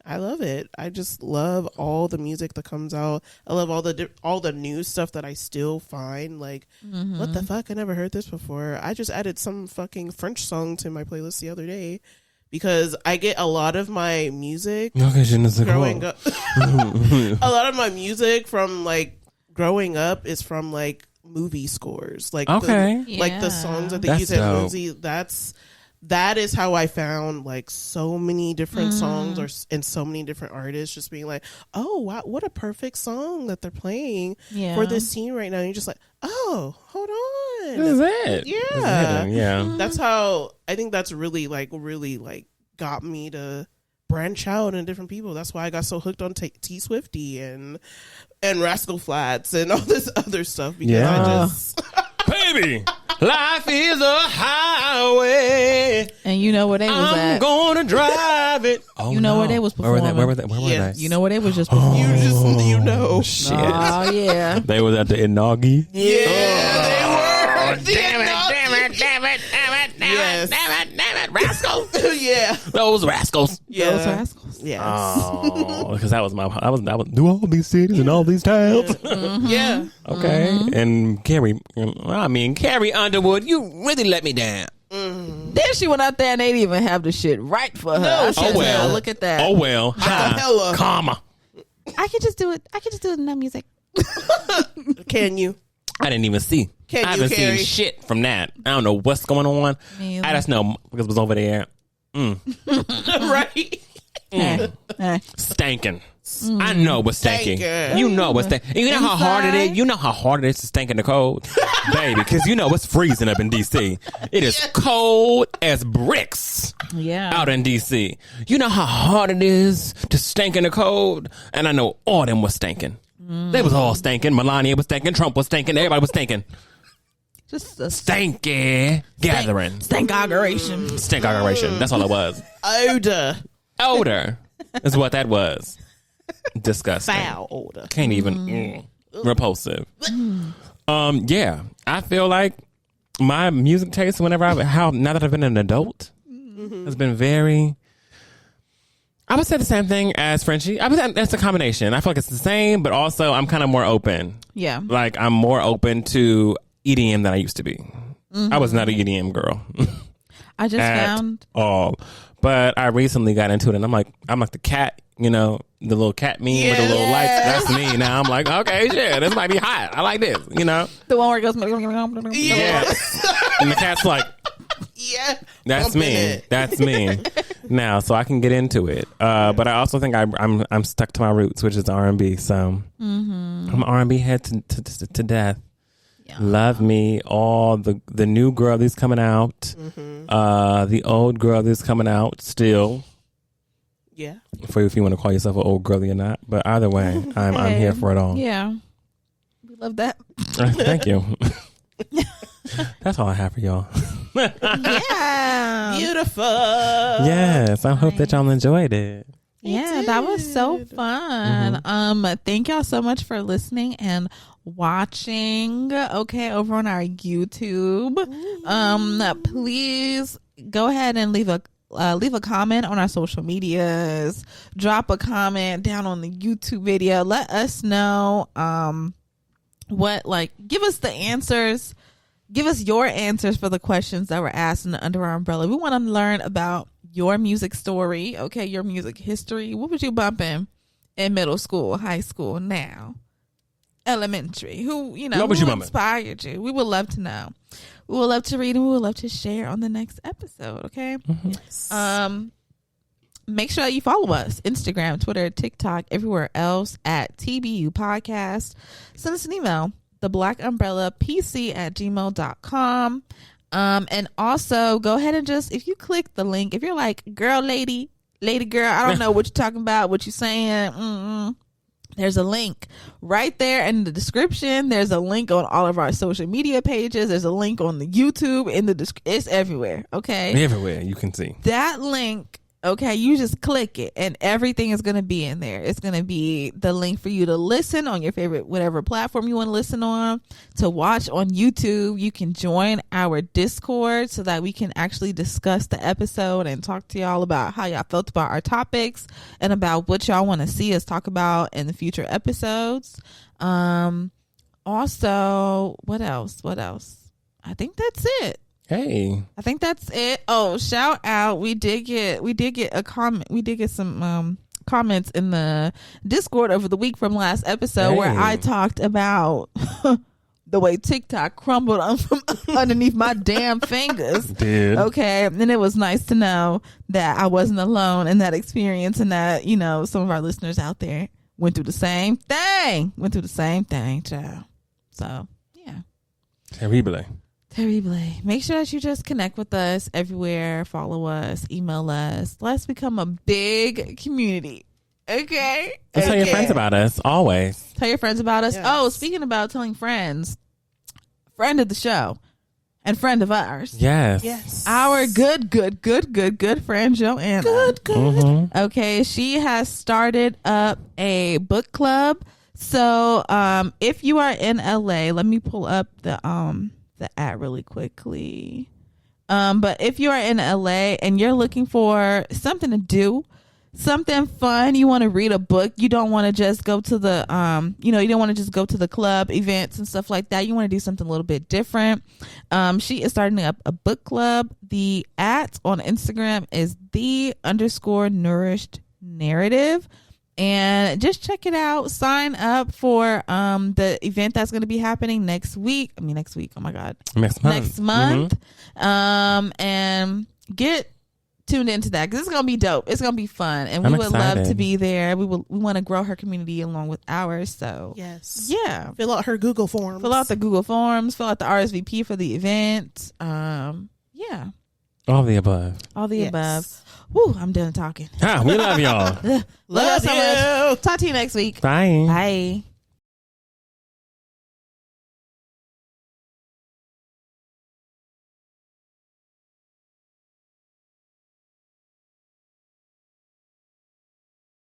I love it. I just love all the music that comes out. I love all the new stuff that I still find. Like, what the fuck? I never heard this before. I just added some fucking French song to my playlist the other day because I get a lot of my music growing up. A lot of my music from like growing up is from like movie scores. Like like the songs that they use in movies. That is how I found like so many different songs and so many different artists just being like, oh, wow, what a perfect song that they're playing for this scene right now. And you're just like, oh, hold on. This is it. Yeah. Yeah. That's how I think that's really got me to branch out into different people. That's why I got so hooked on T Swifty and Rascal Flatts and all this other stuff because I just baby, life is a highway, and you know where they was at. I'm gonna drive it. Oh, you know where they was performing. Where were they? You know where they was just performing. You know. Shit. Oh yeah. They was at the Inaugi. Yeah, they were. Damn it. Yes. Damn it, rascals. Yeah. Those rascals. Yeah. Those rascals. Yes. Oh, because I was do all these cities and all these towns. Yeah. Okay. And Carrie Underwood, you really let me down. Then she went out there and they didn't even have the shit right for her. No, look at that. Oh well. Comma. I could just do it. In that music. Can you? I didn't even see. I haven't seen shit from that. I don't know what's going on. I just know because it was over there. Right. Stankin'. I know what's stanking. You know what's stanking. You know how hard it is. You know how hard it is to stank in the cold, baby. Because you know it's freezing up in DC. It is cold as bricks. Yeah. Out in DC. You know how hard it is to stank in the cold, and I know all them was stinking. They was all stinking. Melania was stinking. Trump was stinking. Everybody was stinking. Just a stanky gathering. Stank-auguration. That's all it was. Odor is what that was. Disgusting. Foul odor. Can't even. Repulsive. Yeah. I feel like my music taste, now that I've been an adult, has been very... I would say the same thing as Frenchie. I would say it's a combination. I feel like it's the same, but also I'm kind of more open. Yeah. Like I'm more open to EDM than I used to be. I was not an EDM girl. I just found all. But I recently got into it and I'm like the cat, the little cat meme with the little lights. That's me. Now I'm like, okay, shit, this might be hot. I like this, the one where it goes. Yeah. And the cat's like, yeah. That's me. It. That's me. Now, so I can get into it. But I also think I'm stuck to my roots, which is R&B. So I'm an R&B head to death. Yeah. Love me. All the new girl that's coming out. The old girl that's coming out still. Yeah. For if you want to call yourself an old girly or not. But either way, I'm here for it all. Yeah. We love that. Thank you. That's all I have for y'all. Yeah. Beautiful. Yes. I hope that y'all enjoyed it. Yeah, that was so fun. Thank y'all so much for listening and watching. Okay, over on our YouTube. Please go ahead and leave a comment on our social medias. Drop a comment down on the YouTube video. Let us know give us the answers. Give us your answers for the questions that were asked in the Under Our Umbrella. We want to learn about your music story, okay, your music history. What was you bumping in middle school, high school, now, elementary? Who inspired you? We would love to know. We would love to read and we would love to share on the next episode, okay? Yes. Make sure that you follow us, Instagram, Twitter, TikTok, everywhere else at TBU Podcast. Send us an email, theblackUmbrellaPC@gmail.com. And also go ahead and if you click the link, if you're like, girl, lady girl, I don't know what you're talking about, what you're saying. There's a link right there in the description. There's a link on all of our social media pages. There's a link on the YouTube it's everywhere. Okay. Everywhere you can see that link. Okay, you just click it and everything is going to be in there. It's going to be the link for you to listen on your favorite, whatever platform you want to listen on, to watch on YouTube. You can join our Discord so that we can actually discuss the episode and talk to y'all about how y'all felt about our topics and about what y'all want to see us talk about in the future episodes. Also, what else? I think that's it. Hey, I think that's it. Oh, shout out. We did get a comment. We did get some comments in the Discord over the week from last episode where I talked about the way TikTok crumbled from underneath my damn fingers. Dude. Okay. And it was nice to know that I wasn't alone in that experience and that, some of our listeners out there went through the same thing. Child. So, yeah. Terrible. Make sure that you just connect with us everywhere. Follow us, email us. Let's become a big community. Okay? Tell your friends about us, always. Tell your friends about us. Yes. Oh, speaking about telling friends, friend of the show and friend of ours. Yes. Our good friend, Joanna. Good. Mm-hmm. Okay, she has started up a book club. So if you are in LA, let me pull up the ad really quickly. But if you are in LA and you're looking for something to do, something fun, you want to read a book, you don't want to just go to the you don't want to just go to the club events and stuff like that, you want to do something a little bit different. She is starting up a book club. The at on Instagram is _nourished narrative. And just check it out. Sign up for the event that's going to be happening next week. Oh my God. Next month. And get tuned into that because it's going to be dope. It's going to be fun. And we would excited. love to be there. We want to grow her community along with ours. So, yes. Yeah. Fill out her Google forms. Fill out the Google forms. Fill out the RSVP for the event. Yeah. All the above. Above. Woo, I'm done talking. We love y'all. Love y'all so much. Talk to you next week. Bye. Bye.